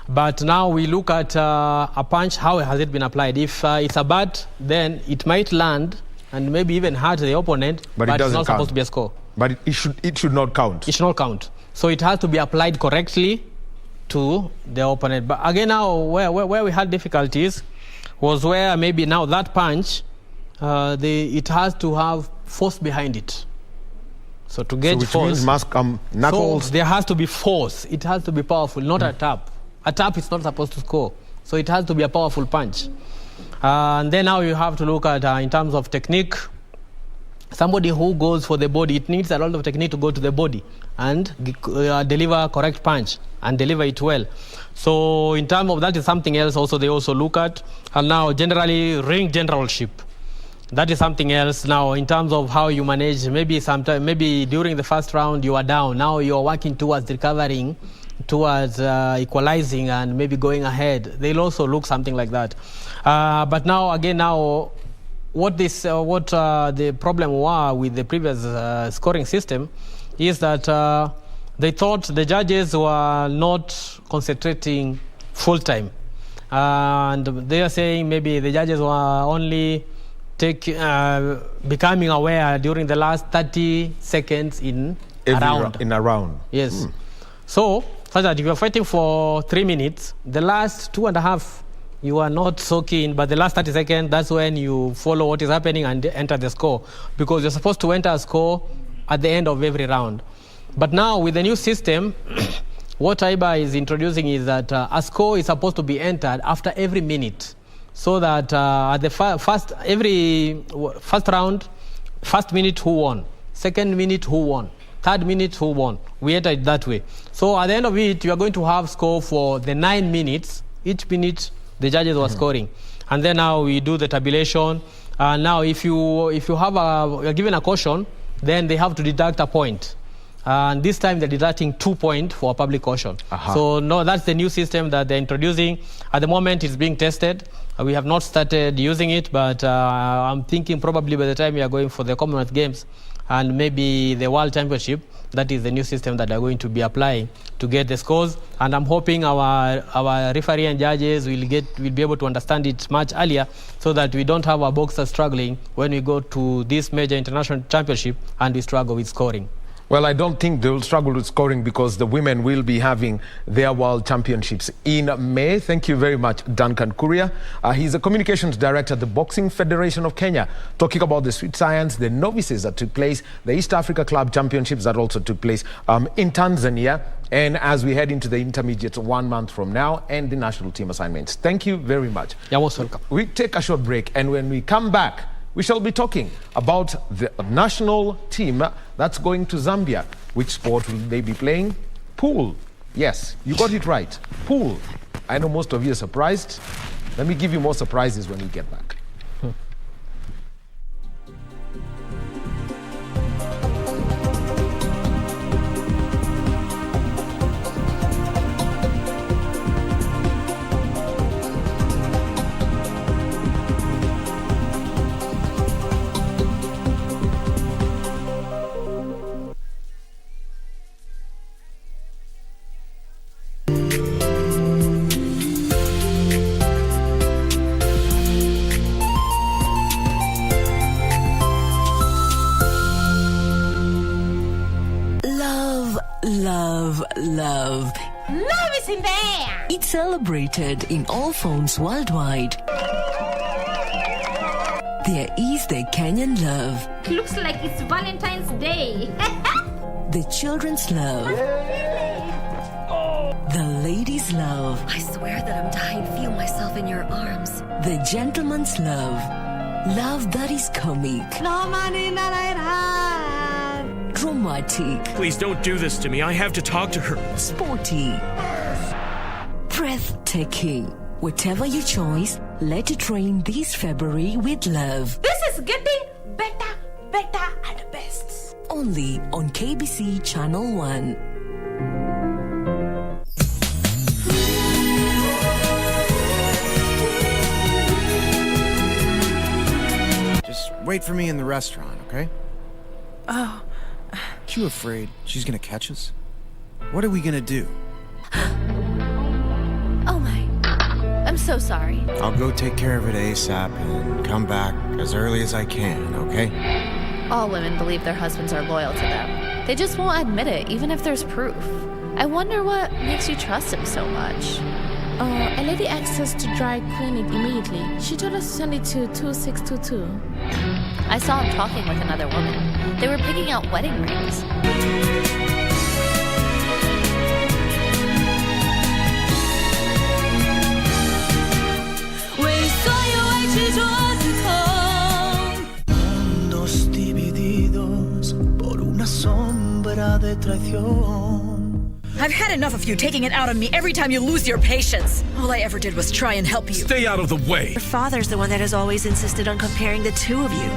But now we look at a punch, how has it been applied? If it's a bat, then it might land and maybe even hurt the opponent, but it's not supposed to be a score. But it should not count. It should not count. So it has to be applied correctly to the opponent. But again, now where we had difficulties was where maybe now that punch, it has to have force behind it. So to get which force, means must come knuckles. so there has to be force. It has to be powerful, not a tap. A tap is not supposed to score. So it has to be a powerful punch. And then now you have to look at, in terms of technique, somebody who goes for the body, it needs a lot of technique to go to the body and deliver correct punch and deliver it well. So in terms of that is something else also they also look at. And now generally ring generalship. That is something else. Now in terms of how you manage, maybe during the first round you are down. Now you are working towards recovering, towards equalizing and maybe going ahead. They'll also look something like that. But now again, what the problem was with the previous scoring system is that they thought the judges were not concentrating full time. And they are saying maybe the judges were only becoming aware during the last 30 seconds in a round. Yes. So that if you're fighting for 3 minutes, the last 2.5 you are not so keen, but the last 30 seconds, that's when you follow what is happening and enter the score. Because you're supposed to enter a score at the end of every round. But now with the new system, what IBA is introducing is that a score is supposed to be entered after every minute. So that at the first round, first minute who won, second minute who won, third minute who won. We enter it that way. So at the end of it, you are going to have score for the 9 minutes. Each minute the judges were scoring. And then now we do the tabulation. Now if you you're given a caution, then they have to deduct a point. And this time they're deducting 2 points for a public caution. So no, that's the new system that they're introducing. At the moment it's being tested. We have not started using it, but I'm thinking probably by the time we are going for the Commonwealth Games and maybe the World Championship, that is the new system that they're going to be applying to get the scores. And I'm hoping our referee and judges will be able to understand it much earlier so that we don't have our boxers struggling when we go to this major international championship and we struggle with scoring. Well, I don't think they will struggle with scoring because the women will be having their World Championships in May. Thank you very much, Duncan Kuria. He's a communications director at the Boxing Federation of Kenya, talking about the Sweet Science, the Novices that took place, the East Africa Club Championships that also took place in Tanzania, and as we head into the intermediates 1 month from now, and the national team assignments. Thank you very much. You're most welcome. We take a short break, and when we come back, we shall be talking about the national team that's going to Zambia. Which sport will they be playing? Pool. Yes, you got it right. Pool. I know most of you are surprised. Let me give you more surprises when we get back. Love is in there. It's celebrated in all phones worldwide. There is the Kenyan love. Looks like it's Valentine's Day. The children's love. The ladies' love. I swear that I'm dying to feel myself in your arms. The gentleman's love. Love that is comic. No money, no Dramatic. Please don't do this to me. I have to talk to her. Sporty. Breathtaking. Whatever your choice, let it rain this February with love. This is getting better and best. Only on KBC Channel 1. Just wait for me in the restaurant, okay? Oh. Aren't you afraid she's gonna catch us? What are we gonna do? Oh my. I'm so sorry. I'll go take care of it ASAP and come back as early as I can, okay? All women believe their husbands are loyal to them. They just won't admit it, even if there's proof. I wonder what makes you trust him so much. A lady asked us to dry clean it immediately. She told us to send it to 2622. I saw him talking with another woman. They were picking out wedding rings. Mundos divididos por una sombra de traición. I've had enough of you taking it out on me every time you lose your patience. All I ever did was try and help you. Stay out of the way. Your father's the one that has always insisted on comparing the two of you.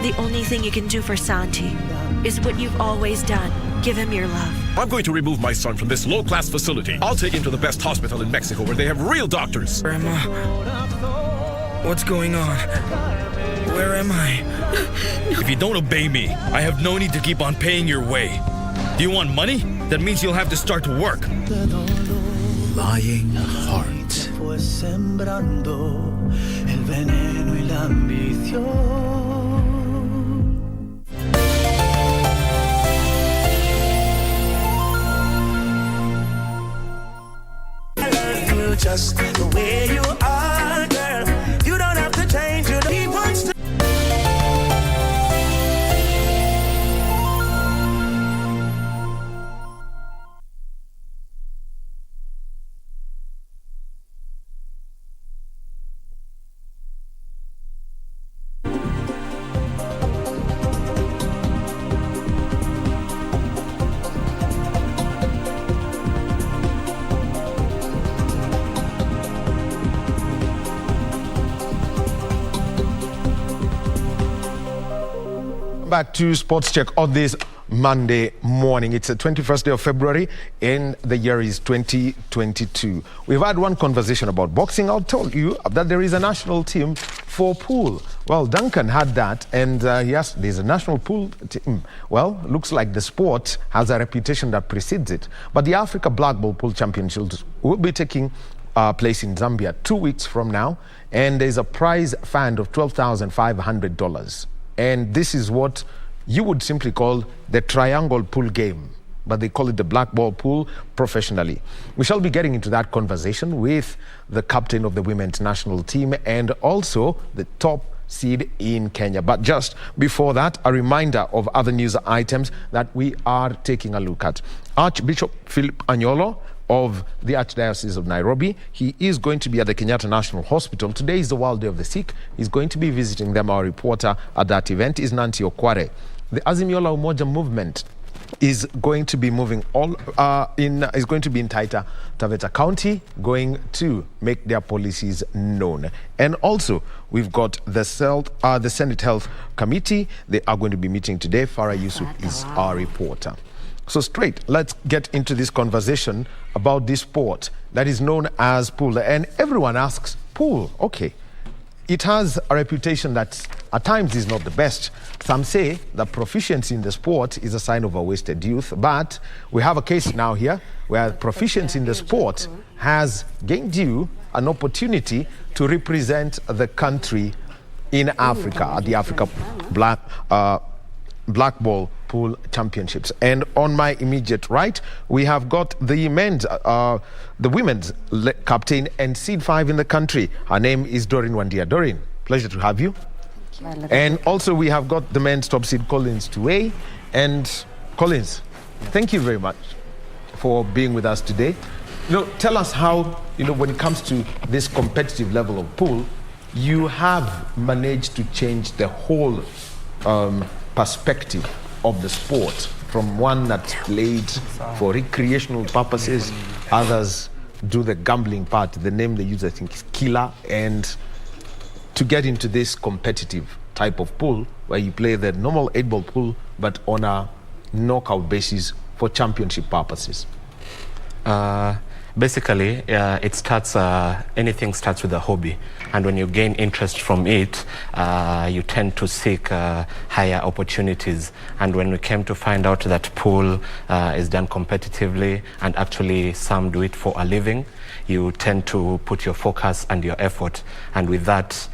The only thing you can do for Santi is what you've always done. Give him your love. I'm going to remove my son from this low-class facility. I'll take him to the best hospital in Mexico where they have real doctors. Grandma, what's going on? Where am I? If you don't obey me, I have no need to keep on paying your way. Do you want money? That means you'll have to start to work. Lying heart. Fue sembrando el veneno y la ambición. I love you just the way you are, girl. You don't have to change. You don't want to. Back to Sports Check on this Monday morning. It's the 21st day of February and the year is 2022. We've had one conversation about boxing. I'll tell you that there is a national team for pool. Well, Duncan had that, and yes, there's a national pool team. Well, looks like the sport has a reputation that precedes it. But the Africa Black Ball Pool Championships will be taking place in Zambia 2 weeks from now, and there's a prize fund of $12,500. And this is what you would simply call the triangle pool game, but they call it the black ball pool professionally. We shall be getting into that conversation with the captain of the women's national team and also the top seed in Kenya. But just before that, a reminder of other news items that we are taking a look at. Archbishop Philip Anyolo of the Archdiocese of Nairobi. He is going to be at the Kenyatta National Hospital. Today is the World Day of the Sick. He's going to be visiting them. Our reporter at that event is Nancy Okware. The Azimio la Umoja movement is going to be moving is going to be in Taita Taveta County, going to make their policies known. And also, we've got the Senate Health Committee. They are going to be meeting today. Farah Yusuf is our reporter. So straight, let's get into this conversation about this sport that is known as pool. And everyone asks, pool, okay. It has a reputation that at times is not the best. Some say that proficiency in the sport is a sign of a wasted youth. But we have a case now here where proficiency in the sport has gained you an opportunity to represent the country in Africa at the Africa Black Ball Pool Championships. And on my immediate right, we have got the women's captain and seed 5 in the country. Her name is Doreen Wandia. Doreen, pleasure to have you. And also we have got the men's top seed Collins Tuwei. And Collins, thank you very much for being with us today. Tell us how, when it comes to this competitive level of pool, you have managed to change the whole perspective of the sport from one that's played for recreational purposes. Others do the gambling part. The name they use, I think, is killer. And to get into this competitive type of pool where you play the normal 8-ball pool but on a knockout basis for championship purposes. Basically, it starts. Anything starts with a hobby, and when you gain interest from it, you tend to seek higher opportunities. And when we came to find out that pool is done competitively, and actually some do it for a living, you tend to put your focus and your effort, and with that,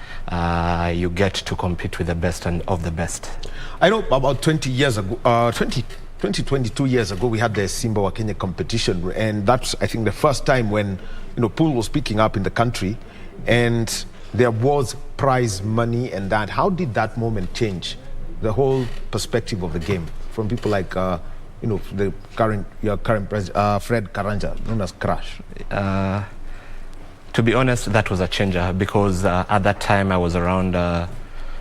you get to compete with the best and of the best. I know about 20 years ago, 22 years ago, we had the Simba wa Kenya competition, and that's, I think, the first time when, pool was picking up in the country, and there was prize money and that. How did that moment change the whole perspective of the game from people like, your current president, Fred Karanja, known as Crash? To be honest, that was a changer, because at that time I was around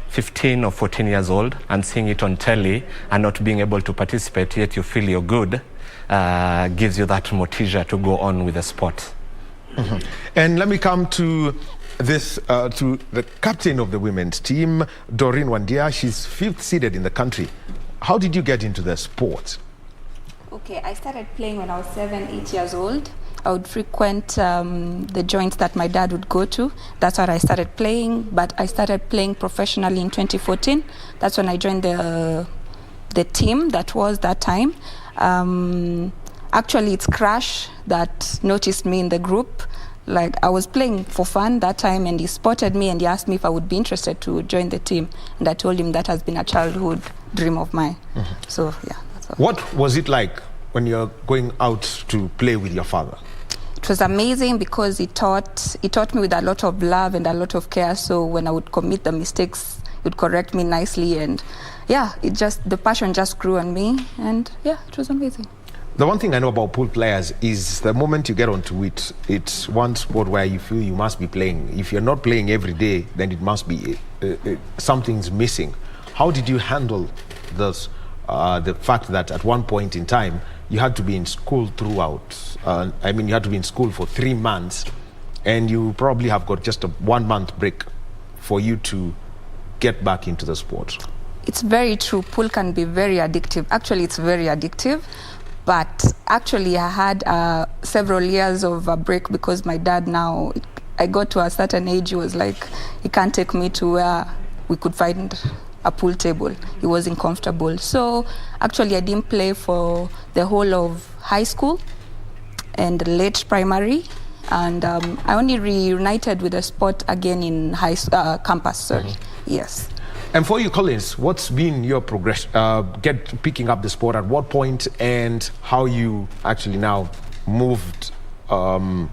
15 or 14 years old, and seeing it on telly and not being able to participate, yet you feel you're good, gives you that motivation to go on with the sport. Mm-hmm. And let me come to this, to the captain of the women's team, Doreen Wandia. She's 5th seeded in the country. How did you get into the sport? Okay, I started playing when I was 8 years old. I would frequent the joints that my dad would go to. That's where I started playing, but I started playing professionally in 2014. That's when I joined the team that was that time. Actually, it's Crash that noticed me in the group. Like, I was playing for fun that time, and he spotted me and he asked me if I would be interested to join the team. And I told him that has been a childhood dream of mine. Mm-hmm. So, yeah, that's all. What was it like when you're going out to play with your father? It was amazing because he taught me with a lot of love and a lot of care. So when I would commit the mistakes, he would correct me nicely. And yeah, the passion just grew on me. And yeah, it was amazing. The one thing I know about pool players is the moment you get onto it, it's one sport where you feel you must be playing. If you're not playing every day, then it must be something's missing. How did you handle this, the fact that at one point in time, you had to be in school throughout? You had to be in school for 3 months, and you probably have got just a 1 month break for you to get back into the sport. It's very true. Pool can be very addictive. Actually, it's very addictive. But actually, I had several years of a break because my dad now, I got to a certain age, he was like, he can't take me to where we could find a pool table. He wasn't comfortable. So actually, I didn't play for the whole of high school and late primary. And I only reunited with the sport again in campus, sorry. Mm-hmm. Yes. And for you, Collins, what's been your progression, picking up the sport at what point, and how you actually now moved on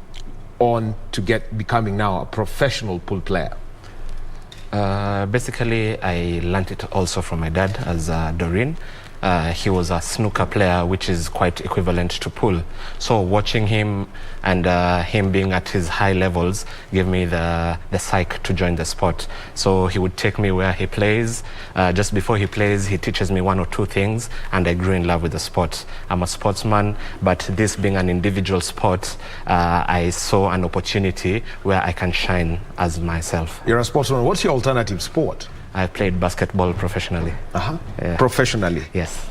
to becoming now a professional pool player? Basically, I learned it also from my dad as Doreen. He was a snooker player, which is quite equivalent to pool. So watching him and him being at his high levels gave me the psych to join the sport. So he would take me where he plays. Just before he plays, he teaches me 1 or 2 things, and I grew in love with the sport. I'm a sportsman, but this being an individual sport, I saw an opportunity where I can shine as myself. You're a sportsman. What's your alternative sport? I played basketball professionally. Uh-huh. Yeah. Professionally? Yes.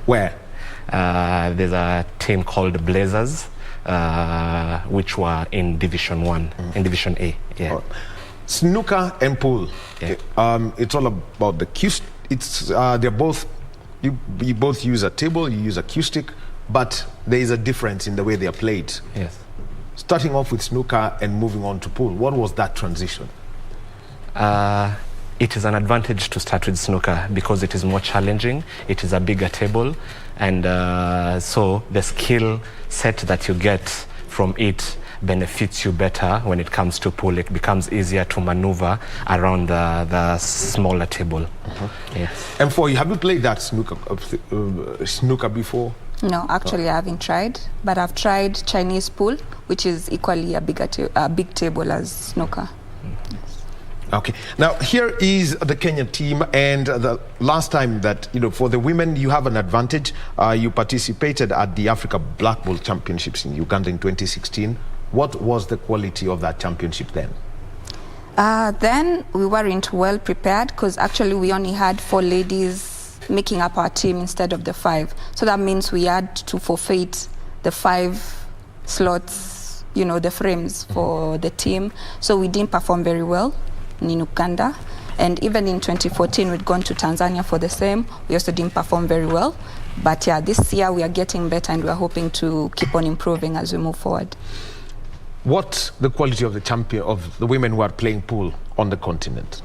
Where? There's a team called Blazers, which were in Division 1, in Division A. Yeah. Oh. Snooker and pool. Yeah. It's all about the cue. They're both, you both use a table, you use a cue stick, but there is a difference in the way they are played. Yes. Starting off with snooker and moving on to pool, what was that transition? It is an advantage to start with snooker because it is more challenging, it is a bigger table, and so the skill set that you get from it benefits you better when it comes to pool. It becomes easier to maneuver around the smaller table. Mm-hmm. Yes. And for you, have you played that snooker before? No, actually I haven't tried, but I've tried Chinese pool, which is equally a big table as snooker. Okay. Now, here is the Kenya team, and the last time that, for the women, you have an advantage. You participated at the Africa Black Ball Championships in Uganda in 2016. What was the quality of that championship then? Then we weren't well prepared because actually we only had 4 ladies making up our team instead of the 5. So that means we had to forfeit the 5 slots, the frames for the team. So we didn't perform very well in Uganda, and even in 2014 we'd gone to Tanzania for the same. We also didn't perform very well, but yeah, this year we are getting better and we're hoping to keep on improving as we move forward. What's the quality of the women who are playing pool on the continent?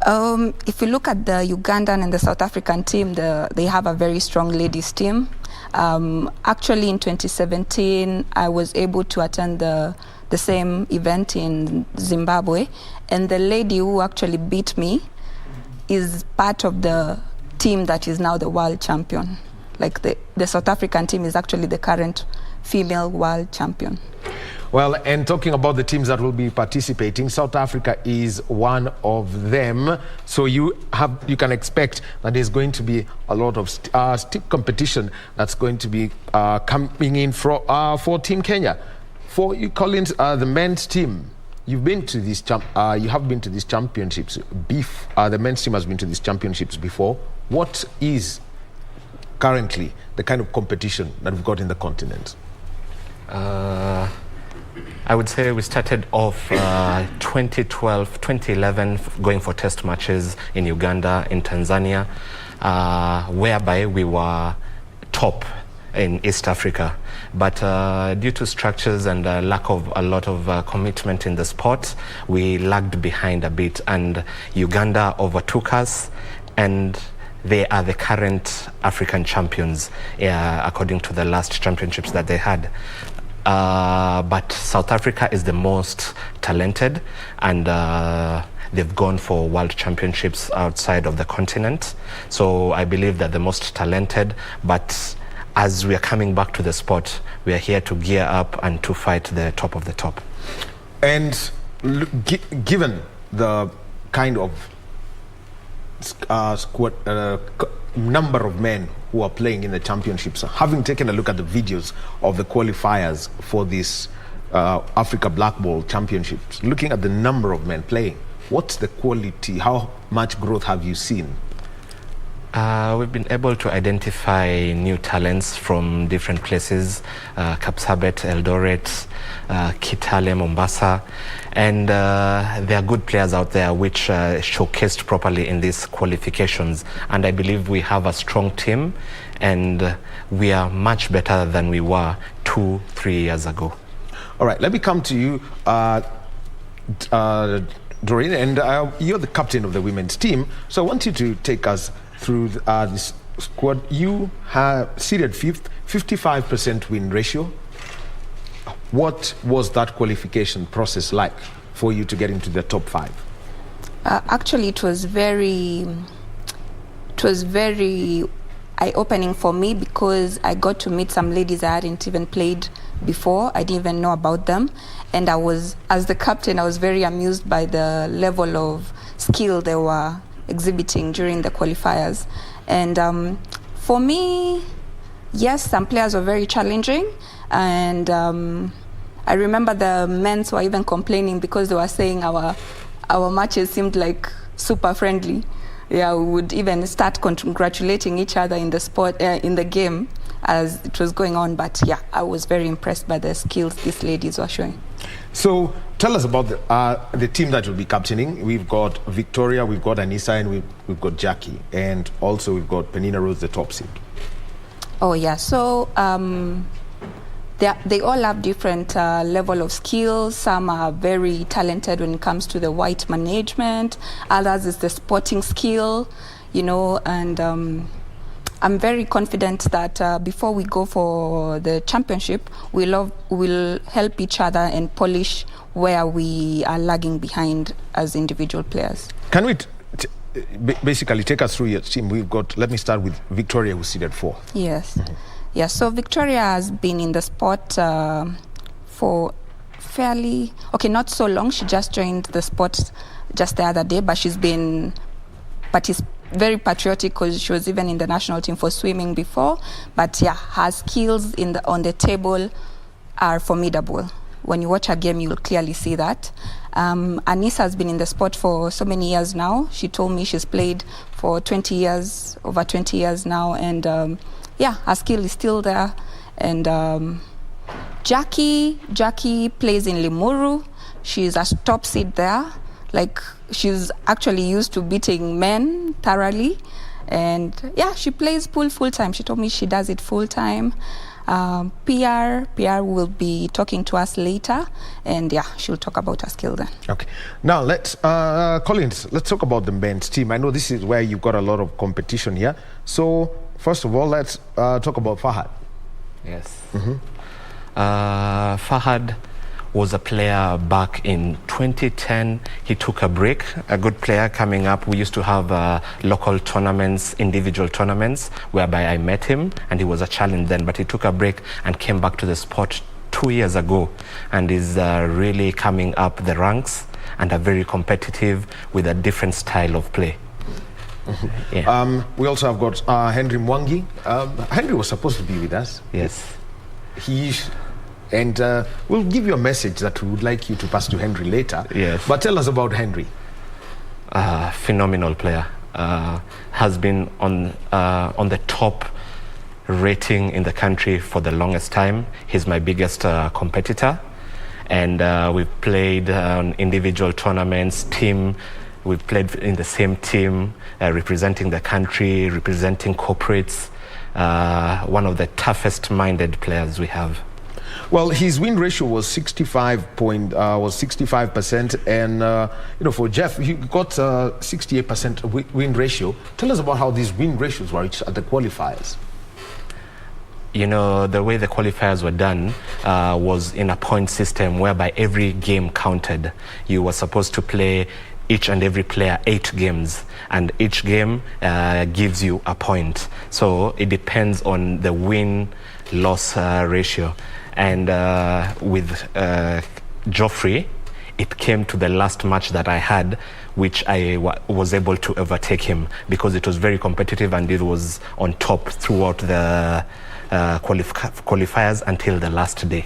If you look at the Ugandan and the South African team, they have a very strong ladies team. Actually, in 2017, I was able to attend the same event in Zimbabwe, and the lady who actually beat me is part of the team that is now the world champion. Like the South African team is actually the current female world champion. Well, and talking about the teams that will be participating, South Africa is one of them. So you can expect that there's going to be a lot of steep competition that's going to be coming in for Team Kenya. For you, Collins, the men's team, you have been to these championships. The men's team has been to these championships before. What is currently the kind of competition that we've got in the continent? I would say we started off 2012, 2011 going for test matches in Uganda, in Tanzania, whereby we were top in East Africa. But due to structures and lack of a lot of commitment in the sport, we lagged behind a bit, and Uganda overtook us, and they are the current African champions according to the last championships that they had. But South Africa is the most talented, and they've gone for world championships outside of the continent. So I believe they're the most talented, but as we are coming back to the sport, we are here to gear up and to fight the top of the top. And given the kind of number of men who are playing in the championships, having taken a look at the videos of the qualifiers for this Africa Black Ball Championships, looking at the number of men playing, what's the quality? How much growth have you seen? We've been able to identify new talents from different places, Kapsabet, Eldoret, Kitale, Mombasa, and there are good players out there which showcased properly in these qualifications. And I believe we have a strong team, and we are much better than we were 2-3 years ago. All right, let me come to you, Doreen, and you're the captain of the women's team, so I want you to take us through this squad. You have seeded 55% win ratio. What was that qualification process like for you to get into the top 5? Actually, it was very eye-opening for me, because I got to meet some ladies I hadn't even played before. I didn't even know about them, and as the captain, I was very amused by the level of skill they were exhibiting during the qualifiers. And for me, yes, some players were very challenging, and I remember the men were even complaining because they were saying our matches seemed like super friendly. Yeah, we would even start congratulating each other in the sport, in the game as it was going on. But yeah, I was very impressed by the skills these ladies were showing. So tell us about the team that you'll be captaining. We've got Victoria, we've got Anissa, and we've got Jackie, and also we've got Penina Rose, the top seed. Oh yeah, so they all have different level of skills. Some are very talented when it comes to the white management. Others is the sporting skill, and I'm very confident that before we go for the championship, we'll help each other and polish where we are lagging behind as individual players. Can we basically take us through your team? Let me start with Victoria, who seeded 4. Yes. Mm-hmm. Yeah, so Victoria has been in the sport for not so long. She just joined the sport just the other day, but she's been very patriotic because she was even in the national team for swimming before. But yeah, her skills on the table are formidable. When you watch her game, you will clearly see that. Anissa has been in the sport for so many years now. She told me she's played for over 20 years now, and her skill is still there. And Jackie plays in Limuru. She's a top seed there. Like, she's actually used to beating men thoroughly. And yeah, she plays pool full time. She told me she does it full time. PR will be talking to us later, and yeah, she'll talk about her skill then. Okay. Now let's, Collins, let's talk about the men's team. I know this is where you've got a lot of competition here. So first of all, let's talk about Fahad. Yes. Fahad was a player back in 2010. He took a break, a good player coming up. We used to have local tournaments, individual tournaments, whereby I met him, and he was a challenge then, but he took a break and came back to the sport 2 years ago, and is really coming up the ranks and are very competitive with a different style of play. Yeah. We also have got Henry Mwangi. Henry was supposed to be with us. Yes. And we'll give you a message that we would like you to pass to Henry later. Yes. But tell us about Henry. Phenomenal player. Has been on the top rating in the country for the longest time. He's my biggest competitor. And we've played on individual tournaments, team. We've played in the same team, representing the country, representing corporates. One of the toughest-minded players we have. Well, his win ratio was 65%, and for Jeff, he got 68% win ratio. Tell us about how these win ratios were reached at the qualifiers. The way the qualifiers were done was in a point system whereby every game counted. You were supposed to play each and every player 8 games, and each game gives you a point. So it depends on the win-loss ratio. And with Geoffrey, it came to the last match that I had, which I was able to overtake him because it was very competitive and it was on top throughout the qualifiers until the last day.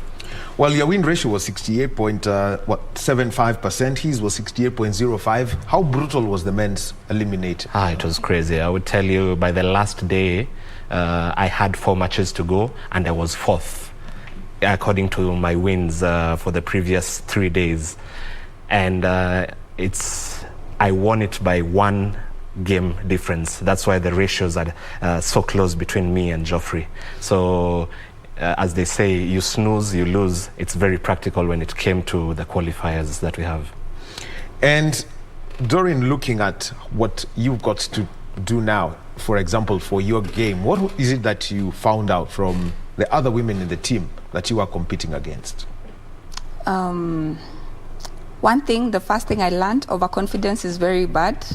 Well, your win ratio was 68.75%. His was 68.05. How brutal was the men's eliminate? It was crazy. I would tell you, by the last day, I had 4 matches to go and I was 4th. According to my wins for the previous 3 days. And I won it by 1 game difference. That's why the ratios are so close between me and Geoffrey. So as they say, you snooze, you lose. It's very practical when it came to the qualifiers that we have. And during looking at what you've got to do now, for example, for your game, what is it that you found out from the other women in the team that you are competing against? One thing, the first thing I learned, overconfidence is very bad.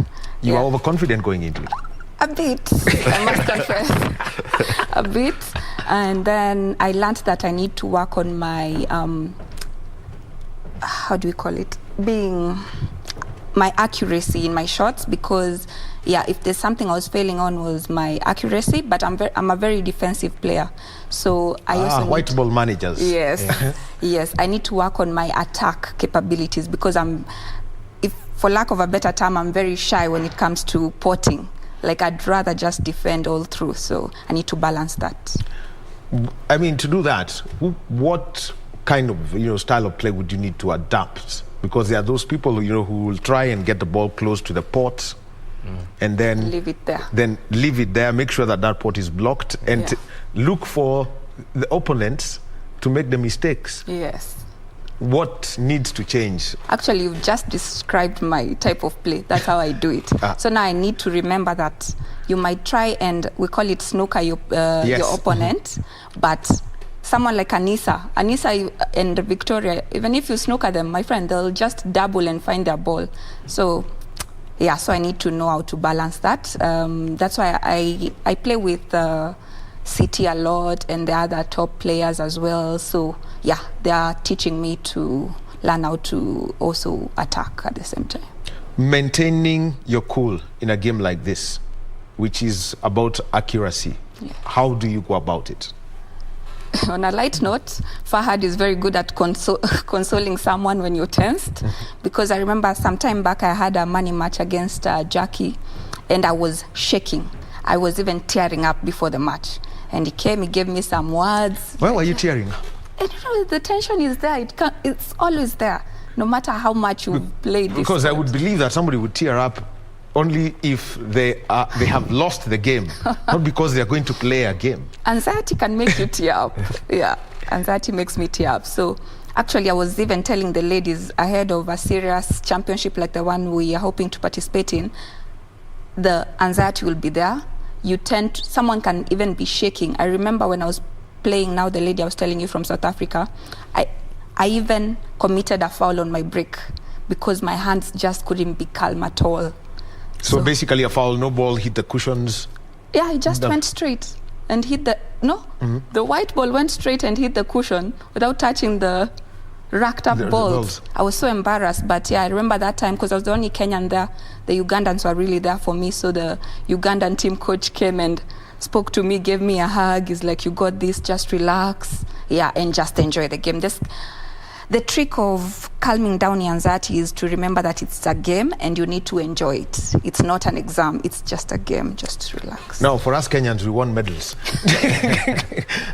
You are overconfident going into it? A bit, I must confess. A bit. And then I learned that I need to work on my, how do we call it? My accuracy in my shots, because if there's something I was failing on was my accuracy, but I'm a very defensive player. So I also white ball managers. Yes. Yes, I need to work on my attack capabilities because for lack of a better term, I'm very shy when it comes to potting. Like, I'd rather just defend all through, so I need to balance that. I mean, to do that, what kind of style of play would you need to adapt? Because there are those people who will try and get the ball close to the pot, and then leave it there. Then leave it there. Make sure that pot is blocked, and look for the opponents to make the mistakes. Yes. What needs to change? Actually, you've just described my type of play. That's how I do it. So now I need to remember that you might try and, we call it snooker your opponent, but someone like Anissa and Victoria, even if you snooker them, my friend, they'll just double and find their ball. So so I need to know how to balance that. That's why I play with CT a lot and the other top players as well. So they are teaching me to learn how to also attack at the same time. Maintaining your cool in a game like this, which is about accuracy, how do you go about it? On a light note, Fahad is very good at consoling someone when you're tensed. Because I remember some time back I had a money match against Jackie, and I was shaking. I was even tearing up before the match. And he came, he gave me some words. Why were you tearing? And the tension is there. It's always there, no matter how much you've played. Because I would believe that somebody would tear up only if they have lost the game, not because they are going to play a game. Anxiety can make you tear up. Yeah, anxiety makes me tear up. So actually, I was even telling the ladies ahead of a serious championship like the one we are hoping to participate in, the anxiety will be there. Someone can even be shaking. I remember when I was playing, now the lady I was telling you from South Africa, I even committed a foul on my break because my hands just couldn't be calm at all. So basically a foul, no ball hit the cushions? Yeah, it just went straight and hit the white ball went straight and hit the cushion without touching the racked up balls. I was so embarrassed, but yeah, I remember that time because I was the only Kenyan there. The Ugandans were really there for me, so the Ugandan team coach came and spoke to me, gave me a hug. He's like, you got this, just relax. Yeah, and just enjoy the game. The trick of calming down your anxiety is to remember that it's a game and you need to enjoy it. It's not an exam, it's just a game. Just relax. Now, for us Kenyans, we won medals.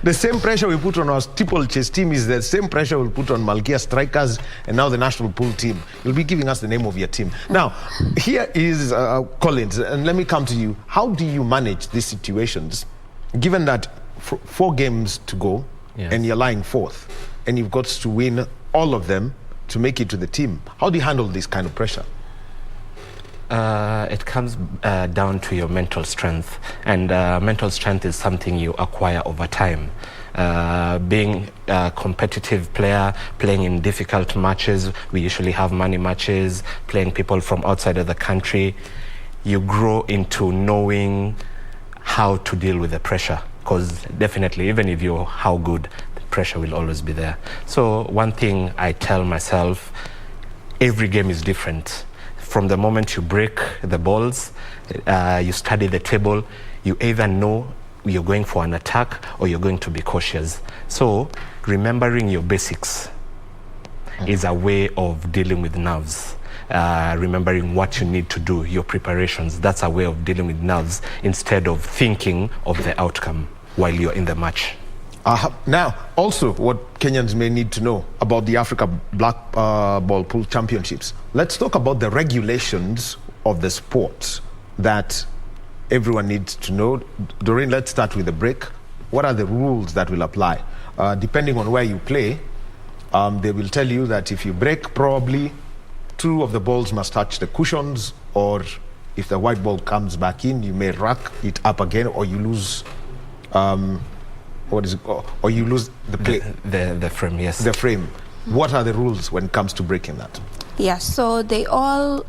The same pressure we put on our steeplechase team is the same pressure we'll put on Malkia Strikers and now the national pool team. You'll be giving us the name of your team. Now, here is Collins, and let me come to you. How do you manage these situations, given that 4 games to go, and you're lying 4th, and you've got to win all of them to make it to the team? How do you handle this kind of pressure? It comes down to your mental strength, and mental strength is something you acquire over time. Being a competitive player, playing in difficult matches, we usually have money matches, playing people from outside of the country, you grow into knowing how to deal with the pressure, because definitely, even if you're how good, pressure will always be there. So one thing I tell myself, every game is different. From the moment you break the balls, you study the table, you either know you're going for an attack or you're going to be cautious. So remembering your basics is a way of dealing with nerves. Remembering what you need to do, your preparations, that's a way of dealing with nerves instead of thinking of the outcome while you're in the match. Now, also what Kenyans may need to know about the Africa Black Ball Pool Championships. Let's talk about the regulations of the sport that everyone needs to know. Doreen, let's start with the break. What are the rules that will apply? Depending on where you play, they will tell you that if you break, probably 2 of the balls must touch the cushions, or if the white ball comes back in, you may rack it up again, or you lose or you lose the play. The frame, yes. The frame. What are the rules when it comes to breaking that? Yeah, so they all,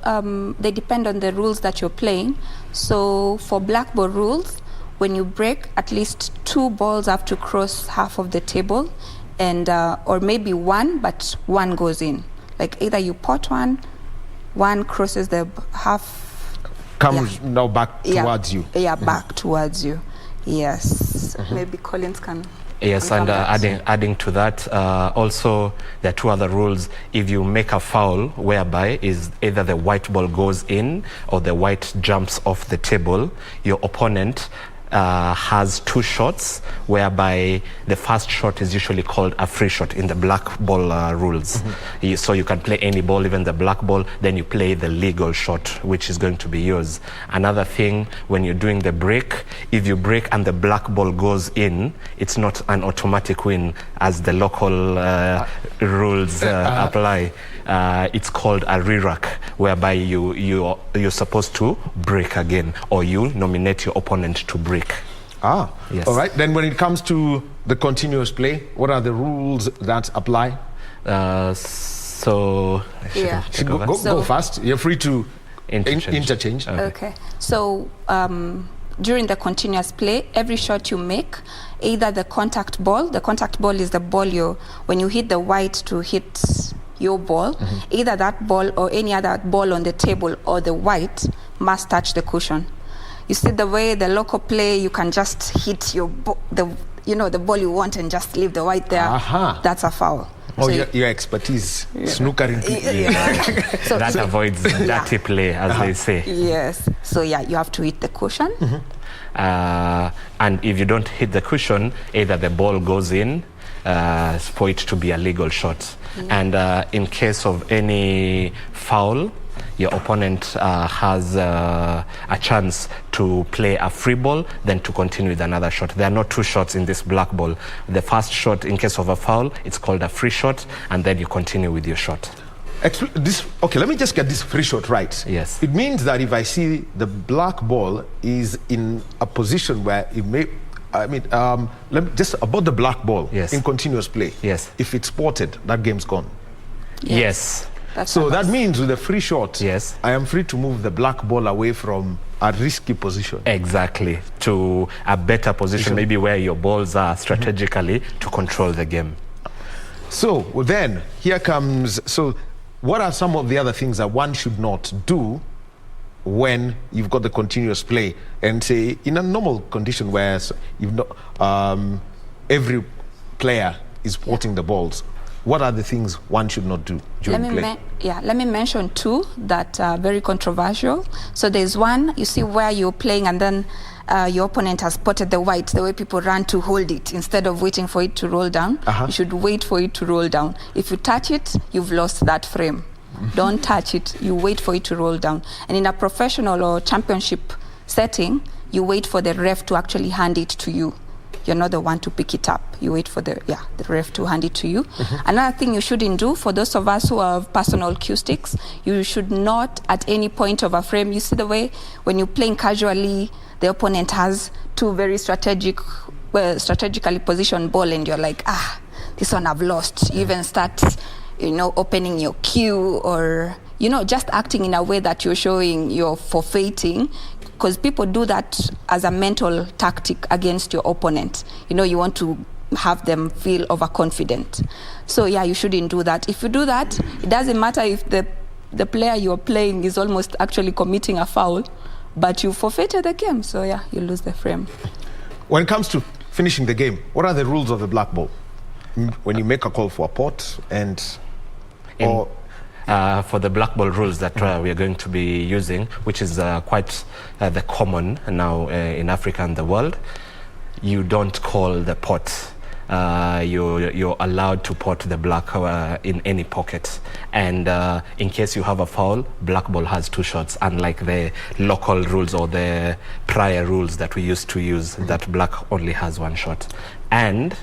they depend on the rules that you're playing. So for black ball rules, when you break, at least 2 balls have to cross half of the table, and or maybe 1, but 1 goes in. Like either you pot one crosses the half. Comes now back towards you. Yeah, back towards you. Yes, maybe Collins can. Yes, and adding to that, also there are 2 other rules. If you make a foul whereby is either the white ball goes in or the white jumps off the table, your opponent has 2 shots, whereby the first shot is usually called a free shot in the black ball rules. So you can play any ball, even the black ball, then you play the legal shot, which is going to be yours. Another thing, when you're doing the break, if you break and the black ball goes in, it's not an automatic win as the local rules apply. It's called a re-rack, whereby you're supposed to break again, or you nominate your opponent to break. Yes. All right. Then when it comes to the continuous play, what are the rules that apply? So go fast. You're free to interchange. Okay. So during the continuous play, every shot you make, either the contact ball is the ball when you hit the white to hit your ball, either that ball or any other ball on the table or the white must touch the cushion. You see the way the local play, you can just hit the ball you want and just leave the white there. That's a foul. Oh, so your expertise, snookering. So that avoids dirty play, as they say. Yes. So you have to hit the cushion. And if you don't hit the cushion, either the ball goes in for it to be a legal shot. And in case of any foul, your opponent has a chance to play a free ball, then to continue with another shot. There are no two shots in this black ball. The first shot, in case of a foul, it's called a free shot, and then you continue with your shot. Okay, let me just get this free shot right. Yes. It means that if I see the black ball is in a position where it may, let me just about the black ball in continuous play. Yes. If it's spotted, that game's gone. Yes. So that means with a free shot, yes, I am free to move the black ball away from a risky position. Exactly, to a better position, maybe where your balls are strategically to control the game. So then here comes, so what are some of the other things that one should not do when you've got the continuous play, and say in a normal condition where you've not, every player is porting the balls? What are the things one should not do during play? Let me mention two that are very controversial. So there's one, you see where you're playing and then your opponent has spotted the white, the way people run to hold it instead of waiting for it to roll down. You should wait for it to roll down. If you touch it, you've lost that frame. Don't touch it, you wait for it to roll down. And in a professional or championship setting, you wait for the ref to actually hand it to you. You're not the one to pick it up. You wait for the ref to hand it to you. Another thing you shouldn't do, for those of us who have personal cue sticks, you should not at any point of a frame, you see the way when you're playing casually, the opponent has two very strategically positioned ball and you're like, this one I've lost. You even start, opening your cue or, just acting in a way that you're showing you're forfeiting. Because people do that as a mental tactic against your opponent. You want to have them feel overconfident. So you shouldn't do that. If you do that, it doesn't matter if the player you're playing is almost actually committing a foul, but you forfeited the game. So you lose the frame. When it comes to finishing the game, what are the rules of the black ball? When you make a call for a pot and... for the black ball rules that we are going to be using, which is quite the common now in Africa and the world, you don't call the pot. You're allowed to pot the black in any pocket. And in case you have a foul, black ball has two shots, unlike the local rules or the prior rules that we used to use, that black only has one shot. And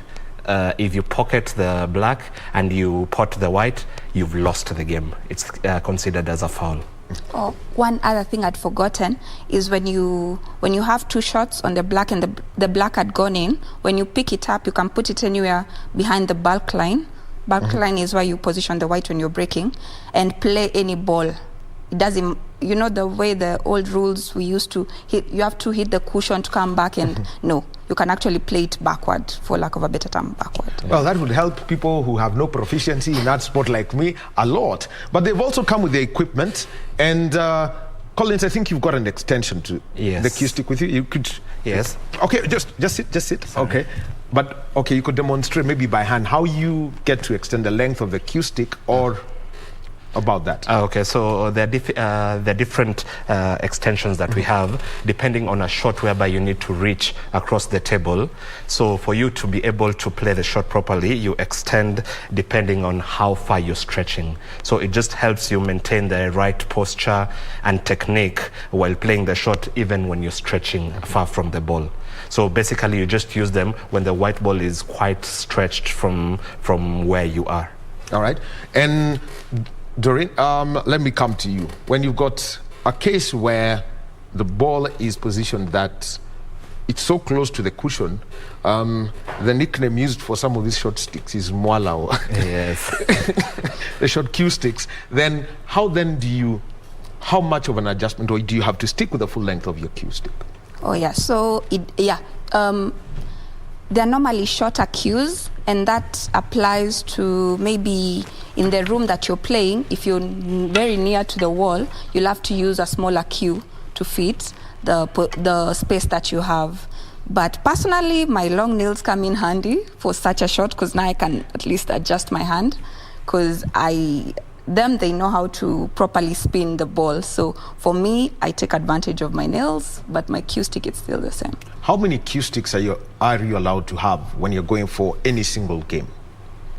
if you pocket the black and you pot the white, you've lost the game. It's considered as a foul. One other thing I'd forgotten is when you have two shots on the black and the black had gone in, when you pick it up, you can put it anywhere behind the bulk line. Bulk line is where you position the white when you're breaking, and play any ball. It doesn't, the way the old rules we used to hit, you have to hit the cushion to come back, and no, you can actually play it backward, for lack of a better term, backward. Well, that would help people who have no proficiency in that sport like me a lot. But they've also come with the equipment. And Collins, I think you've got an extension to the cue stick with you. You could... Yes. Okay, just sit. Sorry. Okay. But, you could demonstrate maybe by hand how you get to extend the length of the cue stick or... about that. Okay, so there are different extensions that we have depending on a shot whereby you need to reach across the table. So for you to be able to play the shot properly, you extend depending on how far you're stretching. So it just helps you maintain the right posture and technique while playing the shot, even when you're stretching far from the ball. So basically you just use them when the white ball is quite stretched from where you are. All right. And Doreen, let me come to you. When you've got a case where the ball is positioned that it's so close to the cushion, the nickname used for some of these short sticks is Mwala. Yes. The short cue sticks. Then how much of an adjustment, or do you have to stick with the full length of your cue stick? So they're normally shorter cues, and that applies to maybe in the room that you're playing. If you're very near to the wall, you'll have to use a smaller cue to fit the space that you have. But personally, my long nails come in handy for such a shot, because now I can at least adjust my hand, because they know how to properly spin the ball. So for me, I take advantage of my nails, but my cue stick is still the same. How many cue sticks are you allowed to have when you're going for any single game?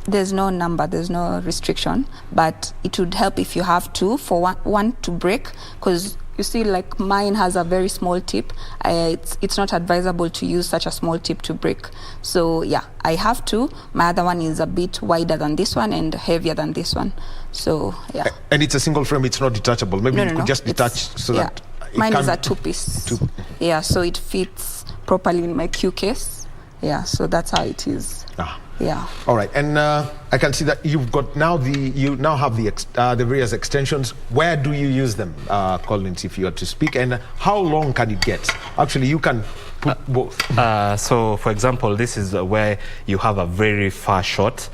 There's no number, there's no restriction, but it would help if you have two, for one to break, because you see, like mine has a very small tip. It's not advisable to use such a small tip to break. So yeah, I have two. My other one is a bit wider than this one and heavier than this one. So yeah. And it's a single frame, it's not detachable. Maybe you could just detach so yeah. that... Mine is a two-piece. Yeah, so it fits properly in my cue case. Yeah, so that's how it is. Yeah. All right, and I can see that you've got you now have the various extensions. Where do you use them, Collins, if you are to speak, and how long can it get? Actually, you can put both. So, for example, this is where you have a very far shot.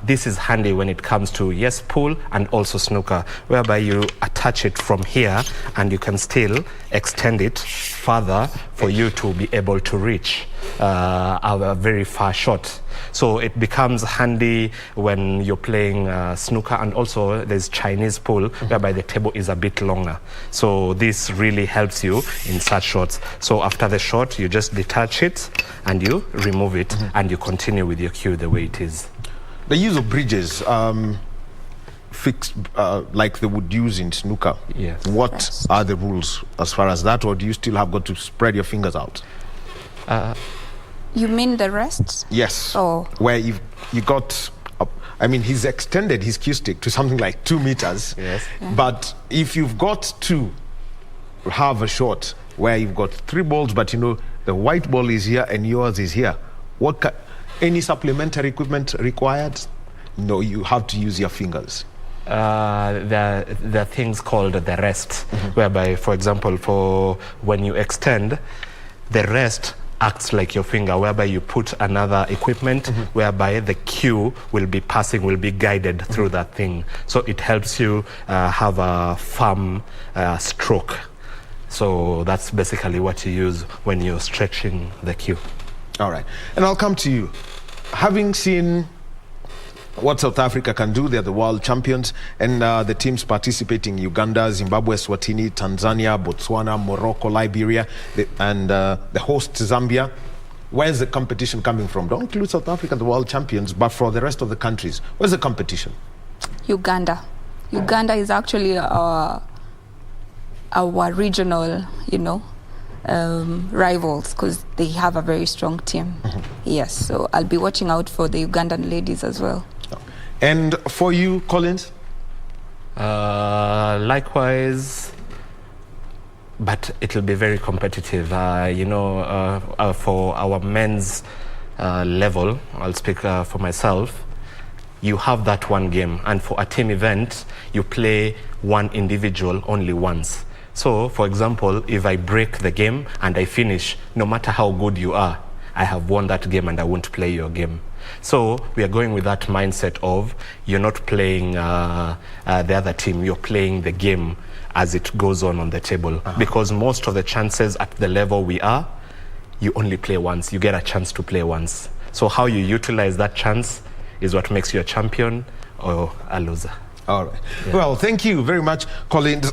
This is handy when it comes to, yes, pool and also snooker, whereby you attach it from here and you can still extend it further for you to be able to reach a very far shot. So it becomes handy when you're playing snooker, and also there's Chinese pool whereby the table is a bit longer. So this really helps you in such shots. So after the shot, you just detach it and you remove it and you continue with your cue the way it is. The use of bridges, fixed like they would use in snooker. Yes. What are the rules as far as that, or do you still have got to spread your fingers out? You mean the rest? Yes. Oh. Where you got, I mean, he's extended his cue stick to something like 2 meters. Yes. Yeah. But if you've got to have a shot where you've got 3 balls, but you know the white ball is here and yours is here, any supplementary equipment required? No, you have to use your fingers. There are things called the rest, whereby, for example, for when you extend, the rest acts like your finger, whereby you put another equipment whereby the cue will be passing, will be guided through that thing. So it helps you have a firm stroke. So that's basically what you use when you're stretching the cue. All right. And I'll come to you. Having seen what South Africa can do, they're the world champions, and the teams participating, Uganda, Zimbabwe, Swatini, Tanzania, Botswana, Morocco, Liberia, and the host Zambia. Where's the competition coming from? Don't include South Africa, the world champions, but for the rest of the countries, where's the competition? Uganda. Uganda is actually our regional, rivals, because they have a very strong team. Yes, so I'll be watching out for the Ugandan ladies as well. And for you, Collins? Likewise, but it'll be very competitive. For our men's level, I'll speak for myself, you have that one game, and for a team event, you play one individual only once. So, for example, if I break the game and I finish, no matter how good you are, I have won that game and I won't play your game. So we are going with that mindset of you're not playing the other team, you're playing the game as it goes on the table. Because most of the chances at the level we are, you only play once, you get a chance to play once. So how you utilize that chance is what makes you a champion or a loser. All right. Yeah. Well, thank you very much, Collins.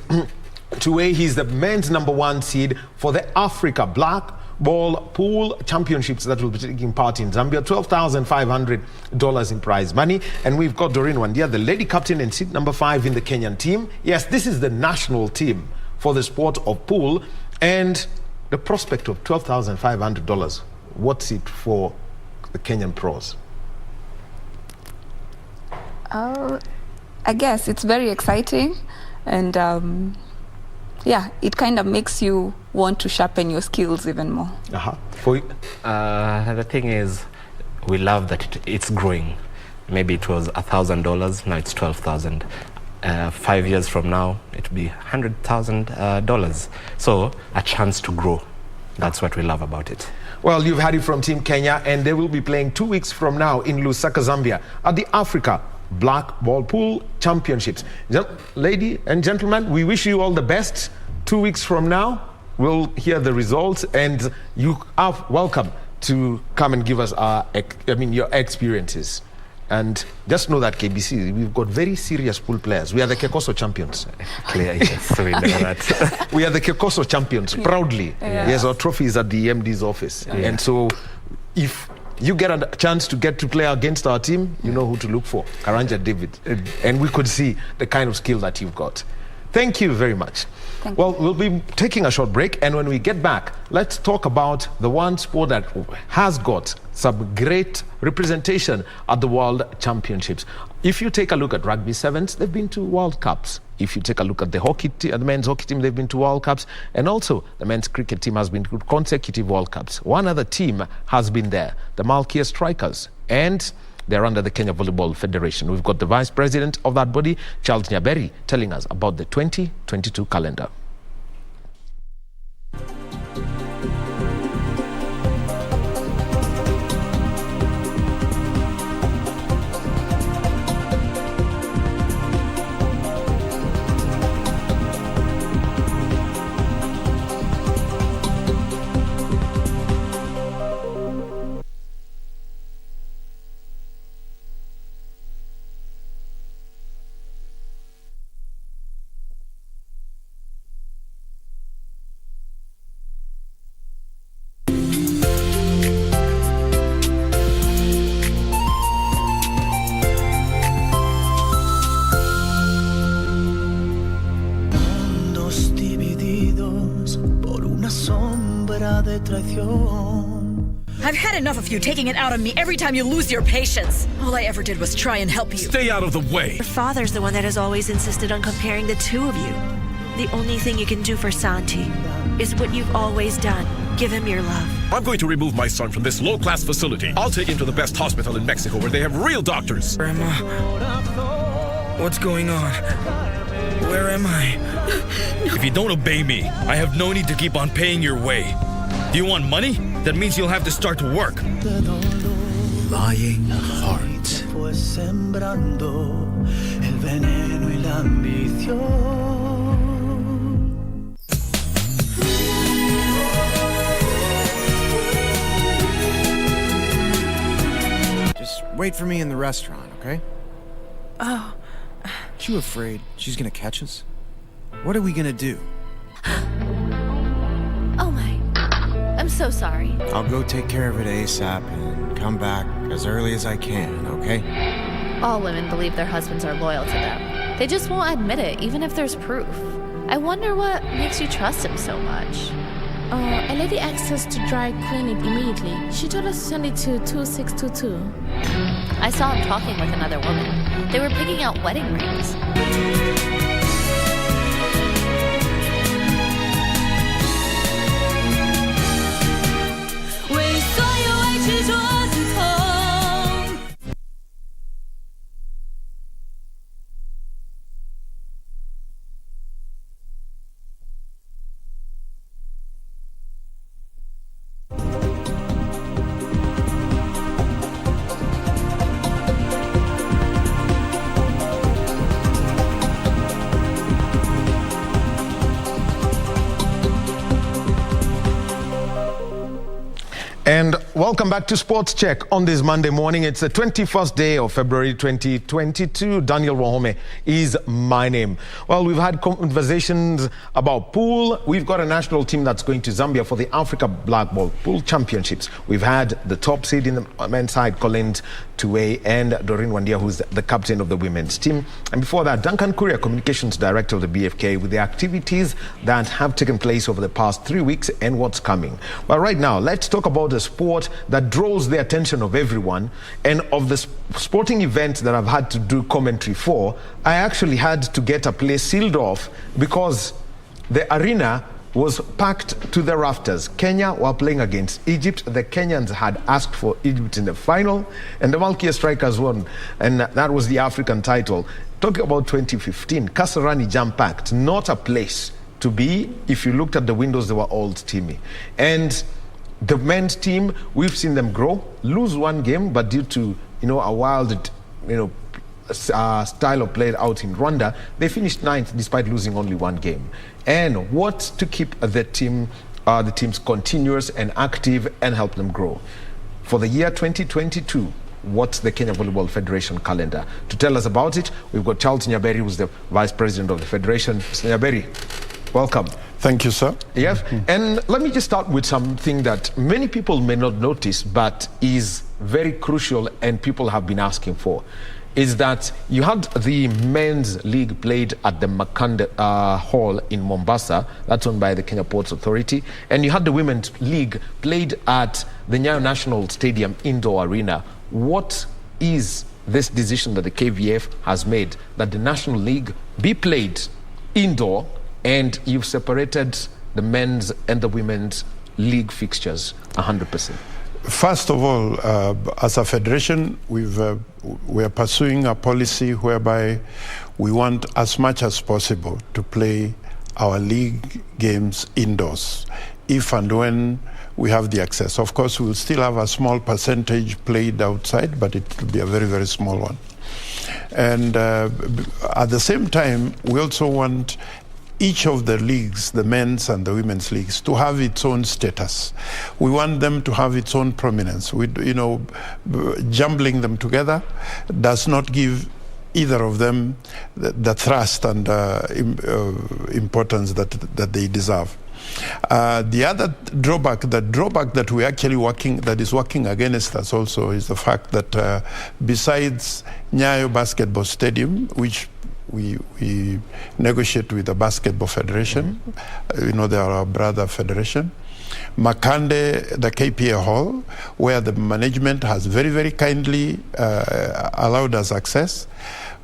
He's the men's #1 seed for the Africa Black Ball Pool Championships that will be taking part in Zambia. $12,500 in prize money. And we've got Doreen Wandia, the lady captain and seat #5 in the Kenyan team. Yes, this is the national team for the sport of pool. And the prospect of $12,500, what's it for the Kenyan pros? I guess it's very exciting, and it kind of makes you want to sharpen your skills even more. For you? The thing is, we love that it's growing. Maybe it was $1,000, now it's $12,000. 5 years from now, it'll be $100,000. So a chance to grow. That's what we love about it. Well, you've had it from Team Kenya, and they will be playing 2 weeks from now in Lusaka, Zambia, at the Africa Black Ball Pool Championships. Ladies and gentlemen, we wish you all the best. 2 weeks from now, we'll hear the results, and you are welcome to come and give us your experiences. And just know that KBC, we've got very serious pool players. We are the Kekoso champions. Clear, yes, we know that. We are the Kekoso champions, proudly. Yeah. Yes, our trophy is at the MD's office. Yeah. And so if you get a chance to get to play against our team, you know who to look for, Karanja David. And we could see the kind of skill that you've got. Thank you very much. Well, we'll be taking a short break, and when we get back, let's talk about the one sport that has got some great representation at the World Championships. If you take a look at rugby sevens, they've been to World Cups. If you take a look at the men's hockey team, they've been to World Cups. And also, the men's cricket team has been to consecutive World Cups. One other team has been there, the Malkia Strikers. And they're under the Kenya Volleyball Federation. We've got the vice president of that body, Charles Nyaberi, telling us about the 2022 calendar. I've had enough of you taking it out on me every time you lose your patience. All I ever did was try and help you. Stay out of the way. Your father's the one that has always insisted on comparing the two of you. The only thing you can do for Santi is what you've always done. Give him your love. I'm going to remove my son from this low-class facility. I'll take him to the best hospital in Mexico where they have real doctors. Grandma, what's going on? Where am I? If you don't obey me, I have no need to keep on paying your way. Do you want money? That means you'll have to start to work. Lying heart. Just wait for me in the restaurant, okay? Oh. Aren't you afraid she's gonna catch us? What are we gonna do? Oh my. I'm so sorry. I'll go take care of it ASAP and come back as early as I can, okay? All women believe their husbands are loyal to them. They just won't admit it, even if there's proof. I wonder what makes you trust him so much. A lady asked us to dry clean it immediately. She told us to send it to 2622. I saw him talking with another woman. They were picking out wedding rings. And welcome back to Sports Check on this Monday morning. It's the 21st day of February 2022. Daniel Wahome is my name. Well, we've had conversations about pool. We've got a national team that's going to Zambia for the Africa Black Ball Pool Championships. We've had the top seed in the men's side, Colin Tuwei, and Doreen Wandia, who's the captain of the women's team. And before that, Duncan Kuria, Communications Director of the BFK, with the activities that have taken place over the past 3 weeks and what's coming. But right now, let's talk about a sport that draws the attention of everyone, and of the sporting event that I've had to do commentary for, I actually had to get a place sealed off because the arena was packed to the rafters. Kenya were playing against Egypt. The Kenyans had asked for Egypt in the final, and the Malkia Strikers won, and that was the African title. Talking about 2015, Kasarani jam-packed, not a place to be. If you looked at the windows, they were all steamy. And the men's team, we've seen them grow, lose one game, but due to, a wild, style of play out in Rwanda, they finished ninth despite losing only one game. And what to keep the teams continuous and active and help them grow. For the year 2022, what's the Kenya Volleyball Federation calendar? To tell us about it, we've got Charles Nyaberi, who's the Vice President of the Federation. Mr. Nyaberi, welcome. Thank you, sir. Yes, and let me just start with something that many people may not notice, but is very crucial and people have been asking for, is that you had the men's league played at the Makande Hall in Mombasa, that's owned by the Kenya Ports Authority, and you had the women's league played at the Nyayo National Stadium Indoor Arena. What is this decision that the KVF has made, that the National League be played indoor, and you've separated the men's and the women's league fixtures 100%? First of all, as a federation, we are pursuing a policy whereby we want as much as possible to play our league games indoors, if and when we have the access. Of course, we will still have a small percentage played outside, but it will be a very, very small one. And at the same time, we also want each of the leagues, the men's and the women's leagues, to have its own status. We want them to have its own prominence. Jumbling them together does not give either of them the thrust and importance that they deserve. The other drawback, that we're actually that is working against us also, is the fact that besides Nyayo Basketball Stadium, which we negotiate with the Basketball Federation, they are our brother federation, Makande, the KPA Hall, where the management has very, very kindly allowed us access,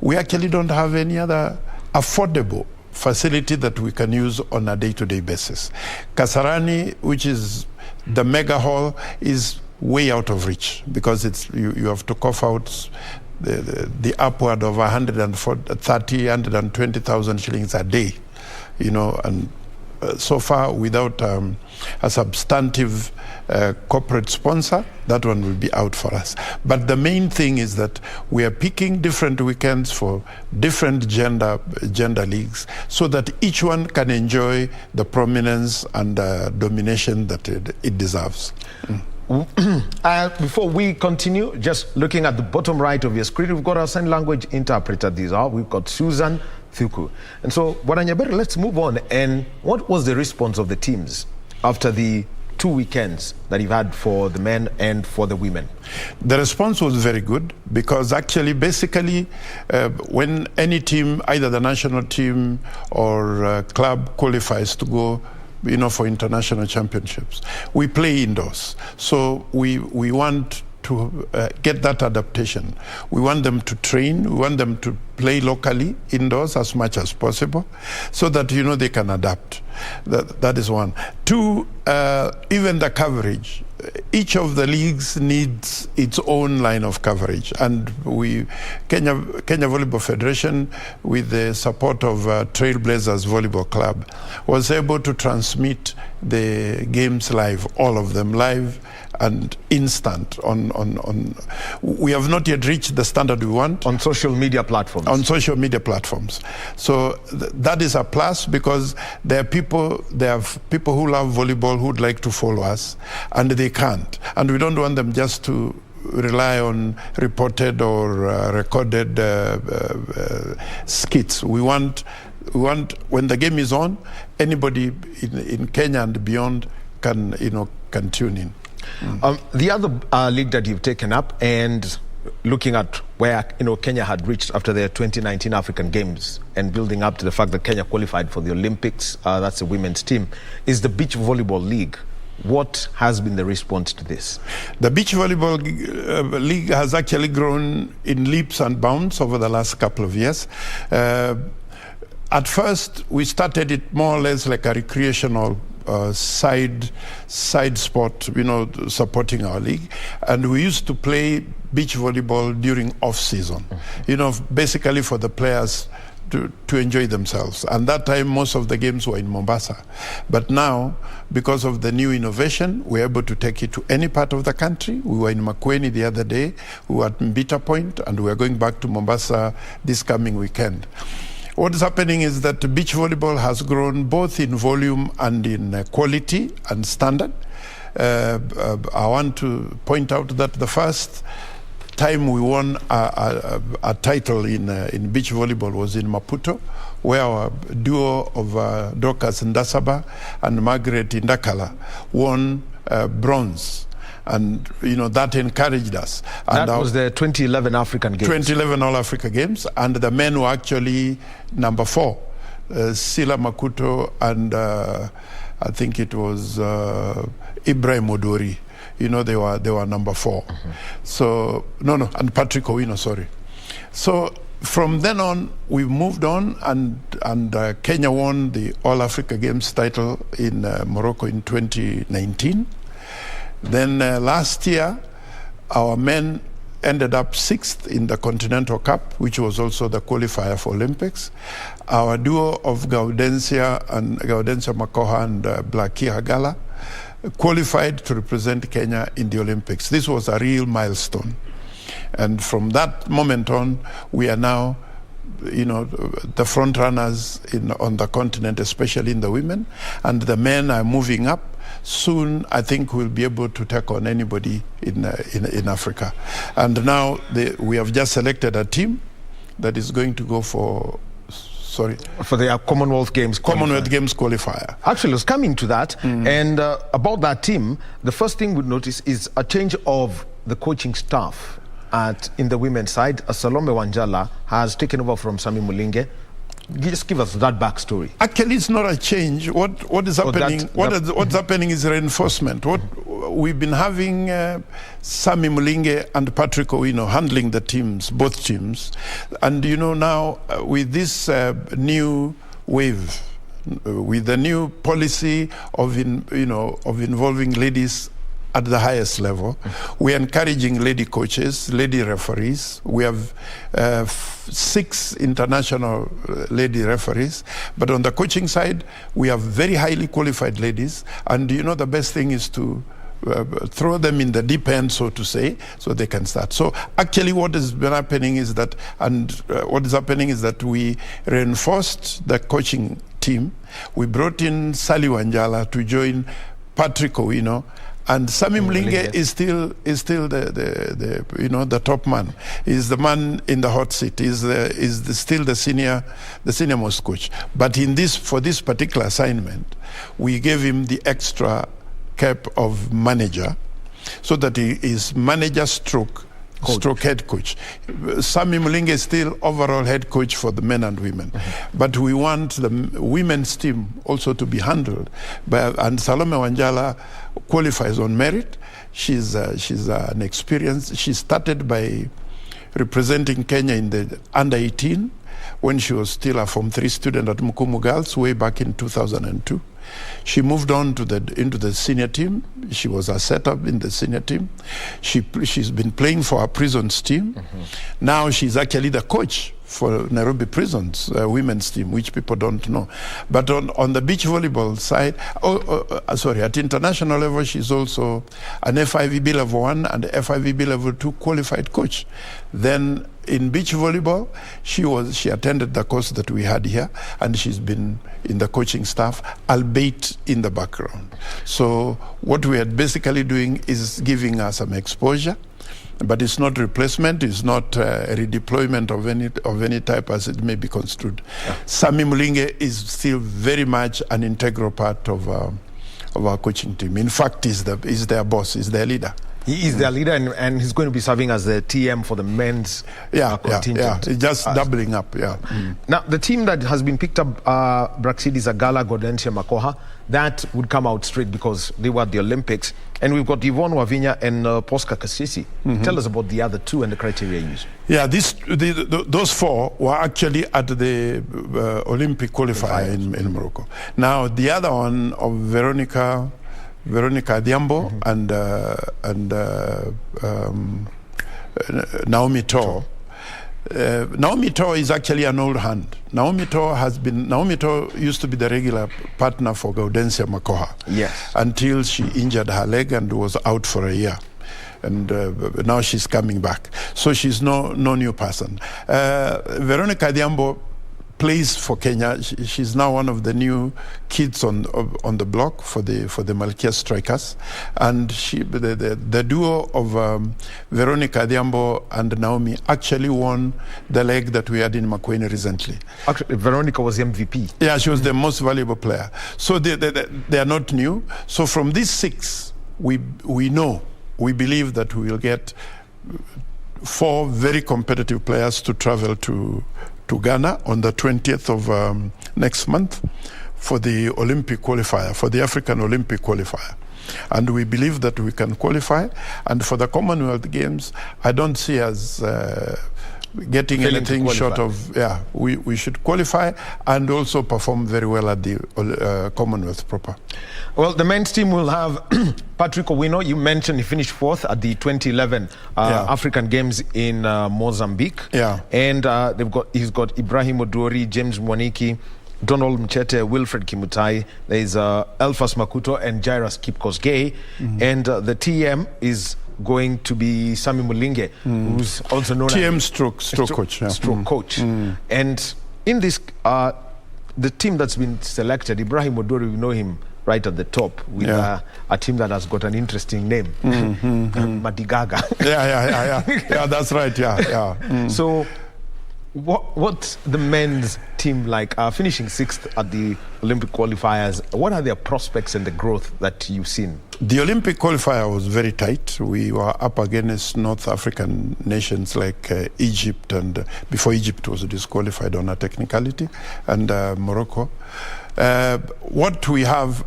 we actually don't have any other affordable facility that we can use on a day-to-day basis. Kasarani, which is the mega hall, is way out of reach because you have to cough out the upward of 120,000 shillings a day, and so far without a substantive corporate sponsor, that one will be out for us. But the main thing is that we are picking different weekends for different gender leagues so that each one can enjoy the prominence and domination that it deserves. Before we continue, just looking at the bottom right of your screen, we've got our sign language interpreter. We've got Susan Thuku. And so, Waranyabere, let's move on. And what was the response of the teams after the 2 weekends that you've had for the men and for the women? The response was very good because actually, basically, when any team, either the national team or club, qualifies to go for international championships, we play indoors. So we want to get that adaptation. We want them to train, we want them to play locally indoors as much as possible so that they can adapt. That is one. Two, even the coverage. Each of the leagues needs its own line of coverage, and Kenya Volleyball Federation, with the support of Trailblazers Volleyball Club, was able to transmit the games live, all of them live and instant on we have not yet reached the standard we want on social media platforms. So that is a plus because there are people who love volleyball who would like to follow us and they can't, and we don't want them just to rely on reported or recorded skits. We want when the game is on, anybody in Kenya and beyond can tune in. The other league that you've taken up, and looking at where Kenya had reached after their 2019 African Games and building up to the fact that Kenya qualified for the Olympics, that's the women's team, is the Beach Volleyball League. What has been the response to this? The Beach Volleyball League has actually grown in leaps and bounds over the last couple of years. At first, we started it more or less like a recreational side sport, supporting our league. And we used to play beach volleyball during off-season, basically for the players to enjoy themselves. And that time, most of the games were in Mombasa. But now, because of the new innovation, we're able to take it to any part of the country. We were in Makueni the other day, we were at Mbita Point, and we are going back to Mombasa this coming weekend. What is happening is that beach volleyball has grown both in volume and in quality and standard. I want to point out that the first time we won a title in beach volleyball was in Maputo, where our duo of Dorcas Ndasaba and Margaret Indakala won bronze. And, that encouraged us. And that was the 2011 African Games. 2011 All-Africa Games. And the men were actually number 4. Sila Makuto and I think it was Ibrahim Odori. They were number 4. So, and Patrick Owino, sorry. So, from then on, we moved on, and Kenya won the All-Africa Games title in Morocco in 2019. Then last year, our men ended up 6th in the Continental Cup, which was also the qualifier for Olympics. Our duo of Gaudensia Makoha and Blackie Hagala qualified to represent Kenya in the Olympics. This was a real milestone. And from that moment on, we are now the front runners on the continent, especially in the women, and the men are moving up. Soon, I think we'll be able to take on anybody in Africa. And now we have just selected a team that is going to go for the Commonwealth Games qualifier. Actually, I was coming to that, and about that team, the first thing we'd notice is a change of the coaching staff in the women's side. Salome Wanjala has taken over from Sami Mulinge. Just give us that backstory. Actually, it's not a change. What is happening? What's happening is reinforcement. We've been having Sami Mulinge and Patrick Owino handling the teams, both teams, and now with this new wave, with the new policy of involving ladies at the highest level, we are encouraging lady coaches, lady referees. We have 6 international lady referees, but on the coaching side, we have very highly qualified ladies. And the best thing is to throw them in the deep end, so to say, so they can start. So actually, what has been happening is that, we reinforced the coaching team. We brought in Sally Wanjala to join Patrick Owino. And Sami Mulinge is still the top man. He's the man in the hot seat. He's still the senior most coach. But for this particular assignment, we gave him the extra cap of manager, so that he is manager stroke head coach. Sami Mulinge is still overall head coach for the men and women. But we want the women's team also to be handled and Salome Wanjala qualifies on merit. She's an experience. She started by representing Kenya in the under 18 when she was still a Form 3 student at Mukumu Girls way back in 2002. She moved on into the senior team. She was a setup in the senior team. She's been playing for our prisons team. Now she's actually the coach for Nairobi Prisons women's team, which people don't know. But on the beach volleyball side, at international level, she's also an FIVB level 1 and FIVB level 2 qualified coach. Then in beach volleyball, she attended the course that we had here, and she's been in the coaching staff, albeit in the background. So what we are basically doing is giving her some exposure, but it's not replacement, it's not a redeployment of any type as it may be construed. Sami Mulinge is still very much an integral part of our coaching team. In fact, he's their boss, he's their leader. He is their leader, and he's going to be serving as the TM for the men's contingent. Yeah, just doubling up, Now, the team that has been picked up, Braxidis Agala, Gaudensia Makoha, that would come out straight because they were at the Olympics. And we've got Yvonne Wavinya and Posca Kasisi. Tell us about the other two and the criteria used. Yeah, those 4 were actually at the Olympic qualifier in Morocco. Now, the other one of Veronica Diambo and Naomi Tor. Naomi Tor is actually an old hand. Naomi Tor used to be the regular partner for Gaudensia Makoha. Yes. Until she injured her leg and was out for a year. And now she's coming back. So she's no new person. Veronica Diambo plays for Kenya. She's now one of the new kids on the block for the Malkia Strikers, and the duo of Veronica Adhiambo and Naomi actually won the leg that we had in Makueni recently. Actually, Veronica was MVP. Yeah, she was the most valuable player. So they are not new. So from these 6, we believe that we will get 4 very competitive players to travel to Ghana on the 20th of next month for the Olympic qualifier, for the African Olympic qualifier. And we believe that we can qualify. And for the Commonwealth Games, I don't see us getting anything short of, we should qualify and also perform very well at the Commonwealth proper. Well, the men's team will have Patrick Owino. You mentioned he finished 4th at the 2011 African Games in Mozambique. Yeah. And he's got Ibrahim Odori, James Mwaniki, Donald Mchete, Wilfred Kimutai. There's Elfas Makuto and Jairus Kipkosgei. And the TM is going to be Sami Mulinge, who's also known TM as stroke coach. Stroke coach. And in this, the team that's been selected, Ibrahim Odori, we know him right at the top with a team that has got an interesting name, Madigaga. Yeah, that's right. So what's the men's team like? Finishing 6th at the Olympic qualifiers, what are their prospects and the growth that you've seen? The Olympic qualifier was very tight. We were up against North African nations like Egypt, and before Egypt was disqualified on a technicality, and Morocco. What we have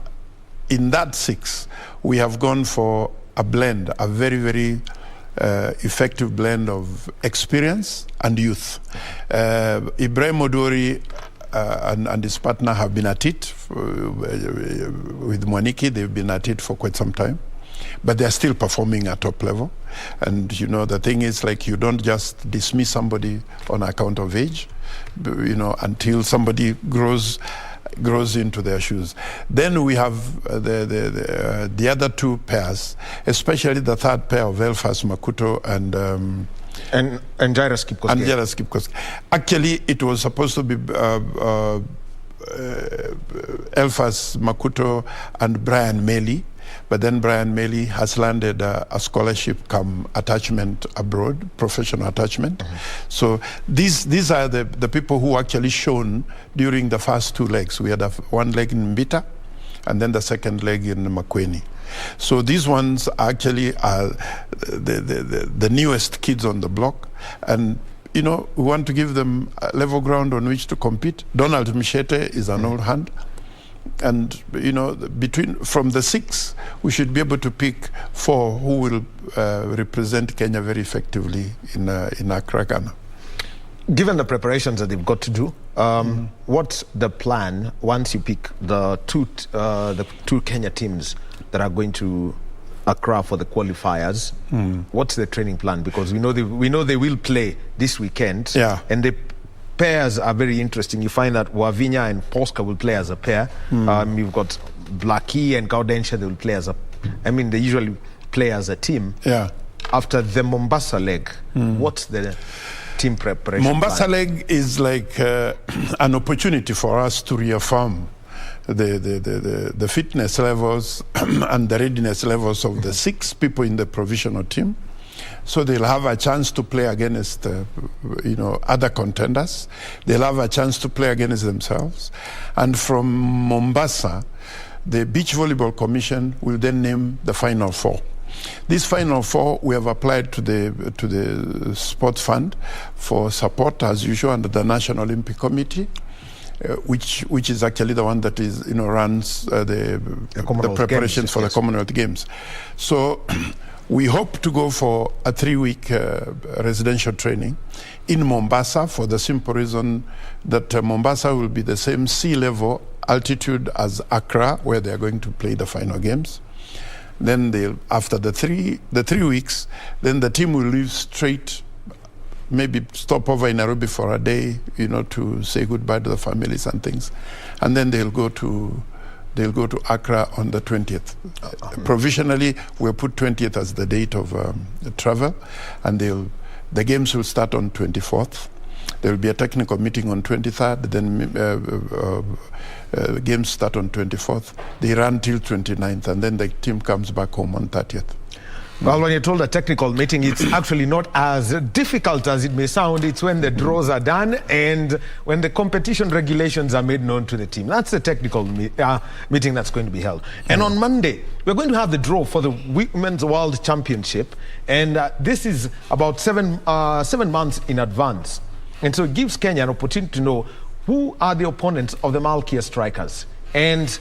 in that 6, we have gone for a blend, a very, very effective blend of experience and youth. Ibrahim Odori and his partner have been at it with Mwaniki. They've been at it for quite some time, but they're still performing at top level. And the thing is, like, you don't just dismiss somebody on account of age, until somebody grows into their shoes. Then we have the other 2 pairs, especially the 3rd pair of Elfas Makuto and Jairus Kipkosgei. Actually, it was supposed to be Elfas Makuto and Brian Meli, but then Brian Meli has landed a scholarship come attachment abroad, professional attachment. So these are the people who actually shone during the first 2 legs. We had one leg in Mbita and then the second leg in Makueni. So these ones actually are the newest kids on the block, and we want to give them a level ground on which to compete. Donald Mchete is an old hand, and from the 6, we should be able to pick 4 who will represent Kenya very effectively in Accra, Ghana. Given the preparations that they've got to do, what's the plan once you pick the two Kenya teams that are going to Accra for the qualifiers? What's the training plan? Because we know they will play this weekend, and the pairs are very interesting. You find that Wavinya and Posca will play as a pair. You've got Blackie and Gaudensha, they will play as they usually play as a team. After the Mombasa leg, what's the team preparation Mombasa plan? leg is like an opportunity for us to reaffirm the fitness levels and the readiness levels of the 6 people in the provisional team. So they'll have a chance to play against other contenders. They'll have a chance to play against themselves. And from Mombasa, the Beach Volleyball Commission will then name the final 4. This final 4, we have applied to the Sports Fund for support as usual under the National Olympic Committee, which is actually the one that is runs the preparations for the Commonwealth Games. So we hope to go for a 3-week residential training in Mombasa for the simple reason that Mombasa will be the same sea level altitude as Accra, where they are going to play the final games. Then after the 3 weeks, then the team will leave straight, maybe stop over in Nairobi for a day, to say goodbye to the families and things, and then they'll go to Accra on the 20th. Provisionally, we'll put 20th as the date of the travel, and the games will start on 24th. There will be a technical meeting on 23rd, then games start on 24th. They run till 29th, and then the team comes back home on 30th. Well, when you're told a technical meeting, it's actually not as difficult as it may sound. It's when the draws are done and when the competition regulations are made known to the team. That's the technical meeting that's going to be held. And on Monday, we're going to have the draw for the Women's World Championship. And this is about 7 months in advance. And so it gives Kenya an opportunity to know who are the opponents of the Malkia Strikers. And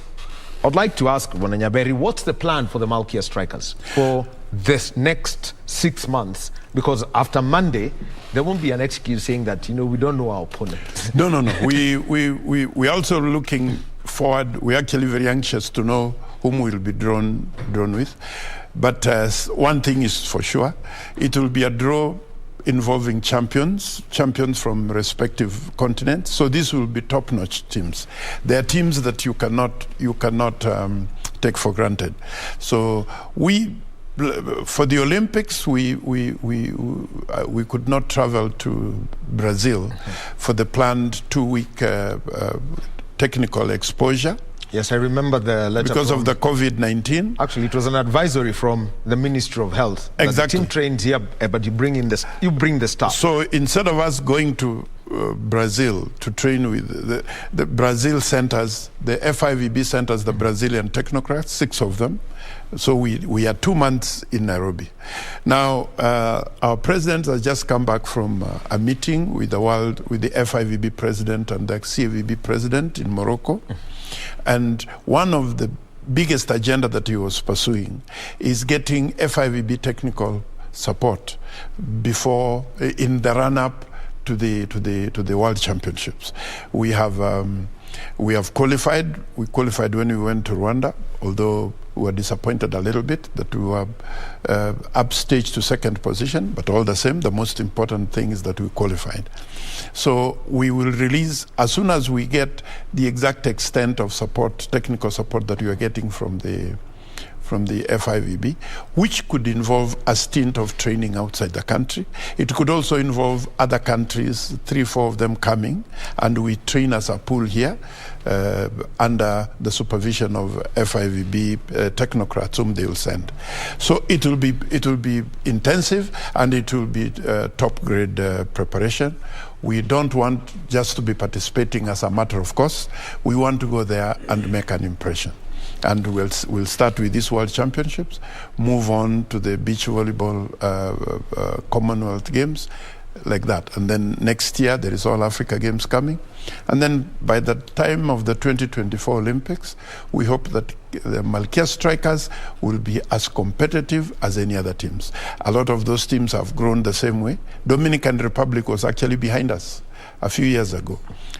I'd like to ask Nyaberi, what's the plan for the Malkia Strikers for this next 6 months? Because after Monday, there won't be an excuse saying that, we don't know our opponent. No. We're also looking forward. We're actually very anxious to know whom we'll be drawn with. But one thing is for sure, it will be a draw involving champions from respective continents. So these will be top-notch teams. They are teams that you cannot take for granted. So for the Olympics, we could not travel to Brazil for the planned 2-week technical exposure. Yes, I remember the letter. Because of the COVID-19. Actually, it was an advisory from the Ministry of Health. Exactly. The team trains here, but you bring the staff. So instead of us going to Brazil to train with the Brazil centers, the FIVB centers, the Brazilian technocrats, 6 of them. So we are 2 months in Nairobi. Now, our president has just come back from a meeting with the FIVB president and the CAVB president in Morocco. And one of the biggest agenda that he was pursuing is getting FIVB technical support in the run-up to the World Championships. We have qualified. We qualified when we went to Rwanda, although we were disappointed a little bit that we were upstaged to 2nd position, but all the same, the most important thing is that we qualified. So we will release, as soon as we get the exact extent of support, technical support that we are getting from the FIVB, which could involve a stint of training outside the country. It could also involve other countries, 3-4 of them coming, and we train as a pool here under the supervision of FIVB technocrats whom they will send. So it will be intensive, and it will be top grade preparation. We don't want just to be participating as a matter of course. We want to go there and make an impression. And we'll start with these World Championships, move on to the beach volleyball Commonwealth Games, like that. And then next year, there is All Africa Games coming. And then by the time of the 2024 Olympics, we hope that the Malkia Strikers will be as competitive as any other teams. A lot of those teams have grown the same way. Dominican Republic was actually behind us a few years ago.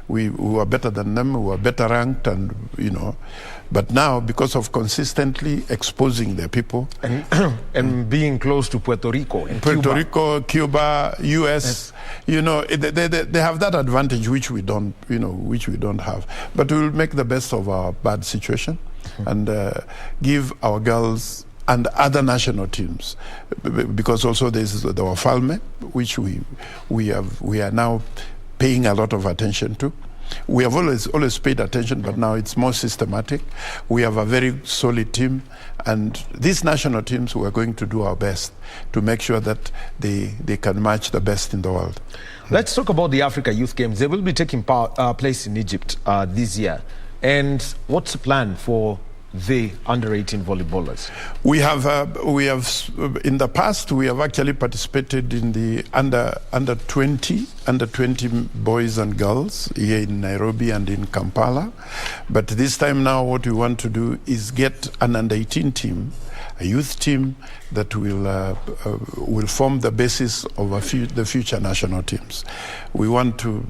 We were better than them, we were better ranked, and but now, because of consistently exposing their people and being close to Puerto Rico, Cuba, US, they have that advantage which we don't have. But we will make the best of our bad situation and give our girls and other national teams, because also there's the Wahome, which we are now paying a lot of attention to. We have always paid attention, but now it's more systematic. We have a very solid team, and these national teams, we are going to do our best to make sure that they can match the best in the world. Let's talk about the Africa Youth Games. They will be taking place in Egypt this year. And what's the plan for the under-18 volleyballers? We have in the past we have actually participated in the under 20 boys and girls here in Nairobi and in Kampala. But this time now, what we want to do is get an under-18 team, a youth team that will form the basis of the future national teams. We want to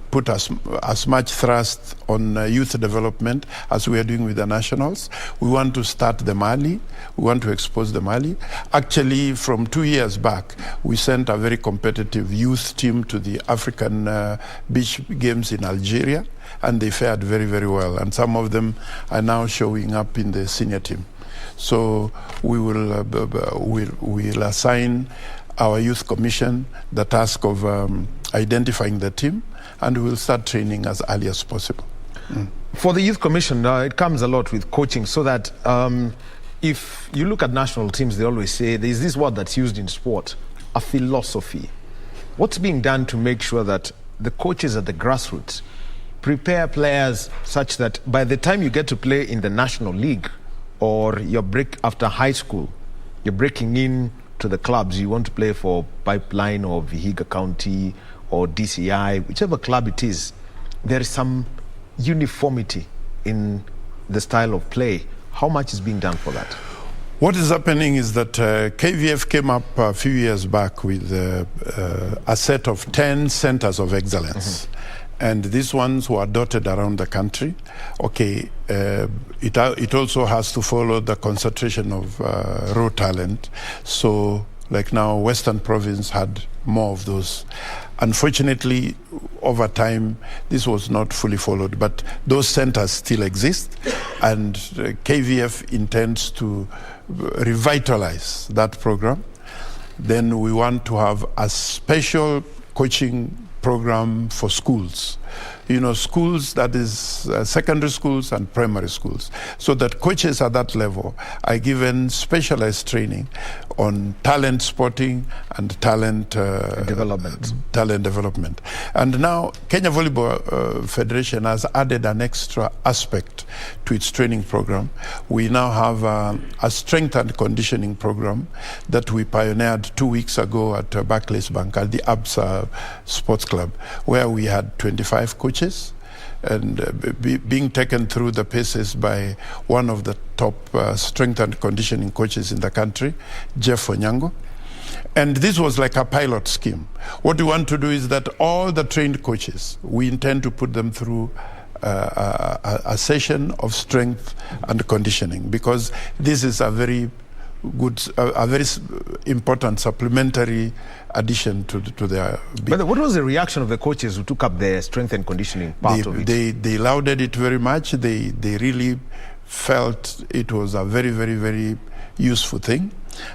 put as much thrust on youth development as we are doing with the nationals. We want to start the Mali. We want to expose the Mali. Actually, from 2 years back, we sent a very competitive youth team to the African Beach Games in Algeria, and they fared very, very well. And some of them are now showing up in the senior team. So we will assign our youth commission the task of identifying the team, and we'll start training as early as possible. For the Youth Commission, it comes a lot with coaching, so that if you look at national teams, they always say there's this word that's used in sport, a philosophy. What's being done to make sure that the coaches at the grassroots prepare players such that by the time you get to play in the National League, or your break after high school, you're breaking in to the clubs, you want to play for Pipeline or Vihiga County or DCI, whichever club it is, there is some uniformity in the style of play. How much is being done for that? What is happening is that KVF came up a few years back with a set of 10 centers of excellence. And these ones were dotted around the country. Okay, it also has to follow the concentration of raw talent. So, like now, Western Province had more of those. Unfortunately, over time, this was not fully followed, but those centers still exist, and KVF intends to revitalize that program. Then we want to have a special coaching program for schools. You know, schools, that is secondary schools and primary schools, so that coaches at that level are given specialized training on talent spotting and talent development. And now Kenya Volleyball Federation has added an extra aspect to its training program. We now have a strength and conditioning program that we pioneered 2 weeks ago at Barclays Bank at the ABSA Sports Club, where we had 25 coaches and being taken through the paces by one of the top strength and conditioning coaches in the country, Jeff Onyango. And this was like a pilot scheme. What we want to do is that all the trained coaches, we intend to put them through a session of strength and conditioning, because this is a very good, a very important supplementary addition to their. But what was the reaction of the coaches who took up the strength and conditioning part of it? They lauded it very much. They really felt it was a very, very, very useful thing,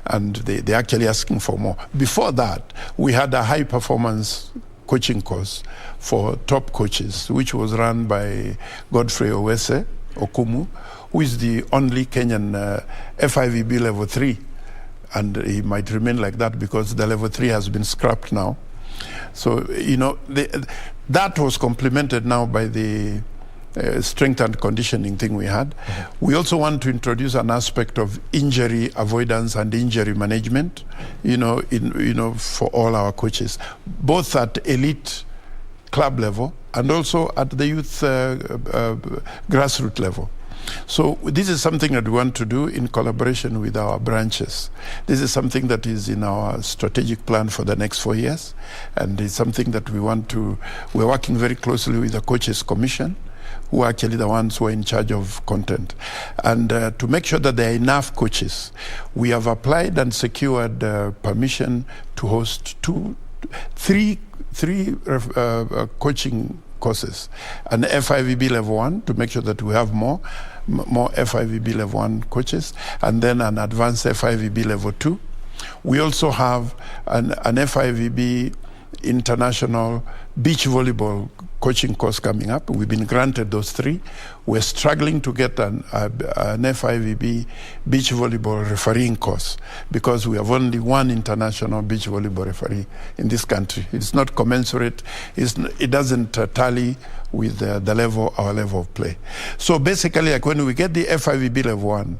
and they're actually asking for more. Before that, we had a high performance coaching course for top coaches, which was run by Godfrey Owese Okumu, who is the only Kenyan FIVB level 3. And he might remain like that because the level 3 has been scrapped now. So, you know, that was complemented now by the strength and conditioning thing we had. We also want to introduce an aspect of injury avoidance and injury management, for all our coaches, both at elite club level and also at the youth grassroots level. So this is something that we want to do in collaboration with our branches. This is something that is in our strategic plan for the next 4 years, and it's something that we're working very closely with the Coaches Commission, who are actually the ones who are in charge of content. And to make sure that there are enough coaches, we have applied and secured permission to host three coaching courses. An FIVB level 1 to make sure that we have more FIVB level 1 coaches, and then an advanced FIVB level 2. We also have an FIVB international beach volleyball coaching course coming up. We've been granted those 3. We're struggling to get an FIVB beach volleyball refereeing course because we have only one international beach volleyball referee in this country. It's not commensurate. It doesn't tally with our level of play. So basically, like when we get the FIVB level 1,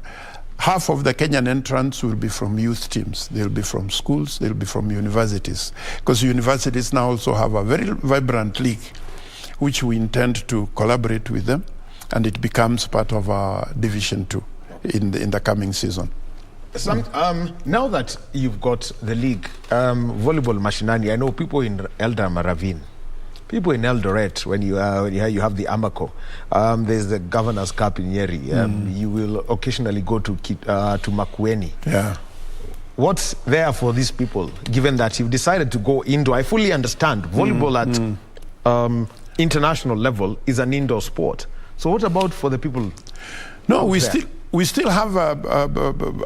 half of the Kenyan entrants will be from youth teams. They'll be from schools. They'll be from universities, because universities now also have a very vibrant league, which we intend to collaborate with them, and it becomes part of our Division 2 in the coming season. Now that you've got the league, volleyball mashinani, I know people in Elda Maravin, people in Eldoret, when you have the Amaco, there's the Governor's Cup in Nyeri. You will occasionally go to Makueni. Yeah. What's there for these people, given that you've decided to go indoor? I fully understand volleyball at international level is an indoor sport. So what about for the people? No, we we still have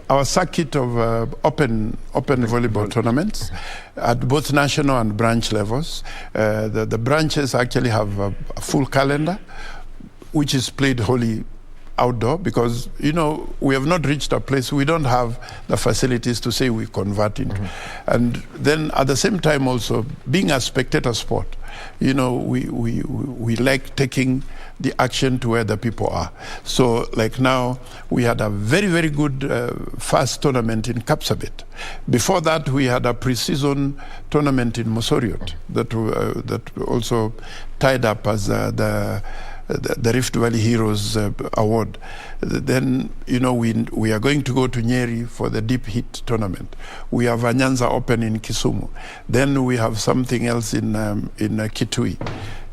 our circuit of open volleyball tournaments at both national and branch levels. The branches actually have a full calendar, which is played wholly outdoor, because we have not reached a place, we don't have the facilities to say we convert into. And then at the same time also, being a spectator sport, we like taking the action to where the people are. So like now, we had a very, very good first tournament in Kapsabet. Before that, we had a pre-season tournament in Mosoriot that also tied up as the Rift Valley Heroes Award. Then, we are going to go to Nyeri for the Deep Heat tournament. We have a Nyanza Open in Kisumu. Then we have something else in Kitui.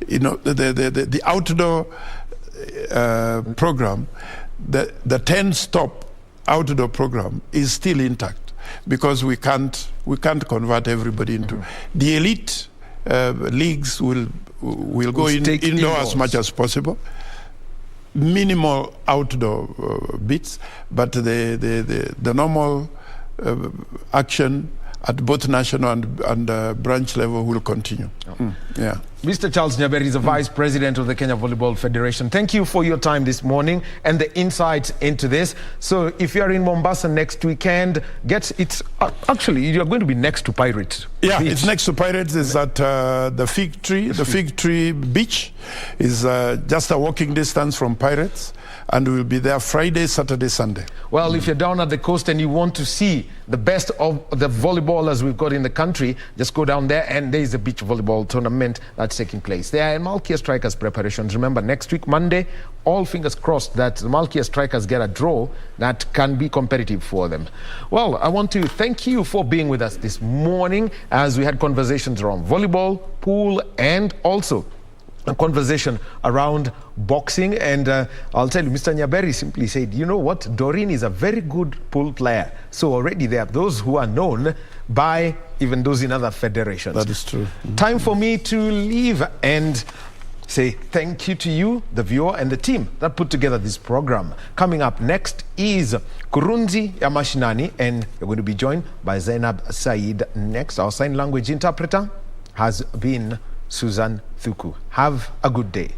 The outdoor program, the 10-stop outdoor program is still intact, because we can't convert everybody into the elite leagues. We'll go indoor as much as possible. Minimal outdoor bits, but the normal action at both national and branch level will continue. Yeah. Mr. Charles Nyaberi is the Vice President of the Kenya Volleyball Federation. Thank you for your time this morning and the insights into this. So if you are in Mombasa next weekend, actually, you're going to be next to Pirates. Yeah, Beach. It's next to Pirates. It's at the Fig Tree. The Fig Tree Beach is just a walking distance from Pirates. And we'll be there Friday, Saturday, Sunday. Well, if you're down at the coast and you want to see the best of the volleyballers we've got in the country, just go down there, and there is a beach volleyball tournament that's taking place. There are Malkia Strikers preparations. Remember, next week, Monday, all fingers crossed that the Malkia Strikers get a draw that can be competitive for them. Well, I want to thank you for being with us this morning as we had conversations around volleyball, pool, and also a conversation around boxing. And I'll tell you, Mr. Nyaberi simply said, you know what, Doreen is a very good pool player. So already there are those who are known by even those in other federations. That is true. Time for me to leave and say thank you to you, the viewer, and the team that put together this program. Coming up next is Kurunzi Yamashinani, and we're going to be joined by Zainab Said next. Our sign language interpreter has been Susan Thuku. Have a good day.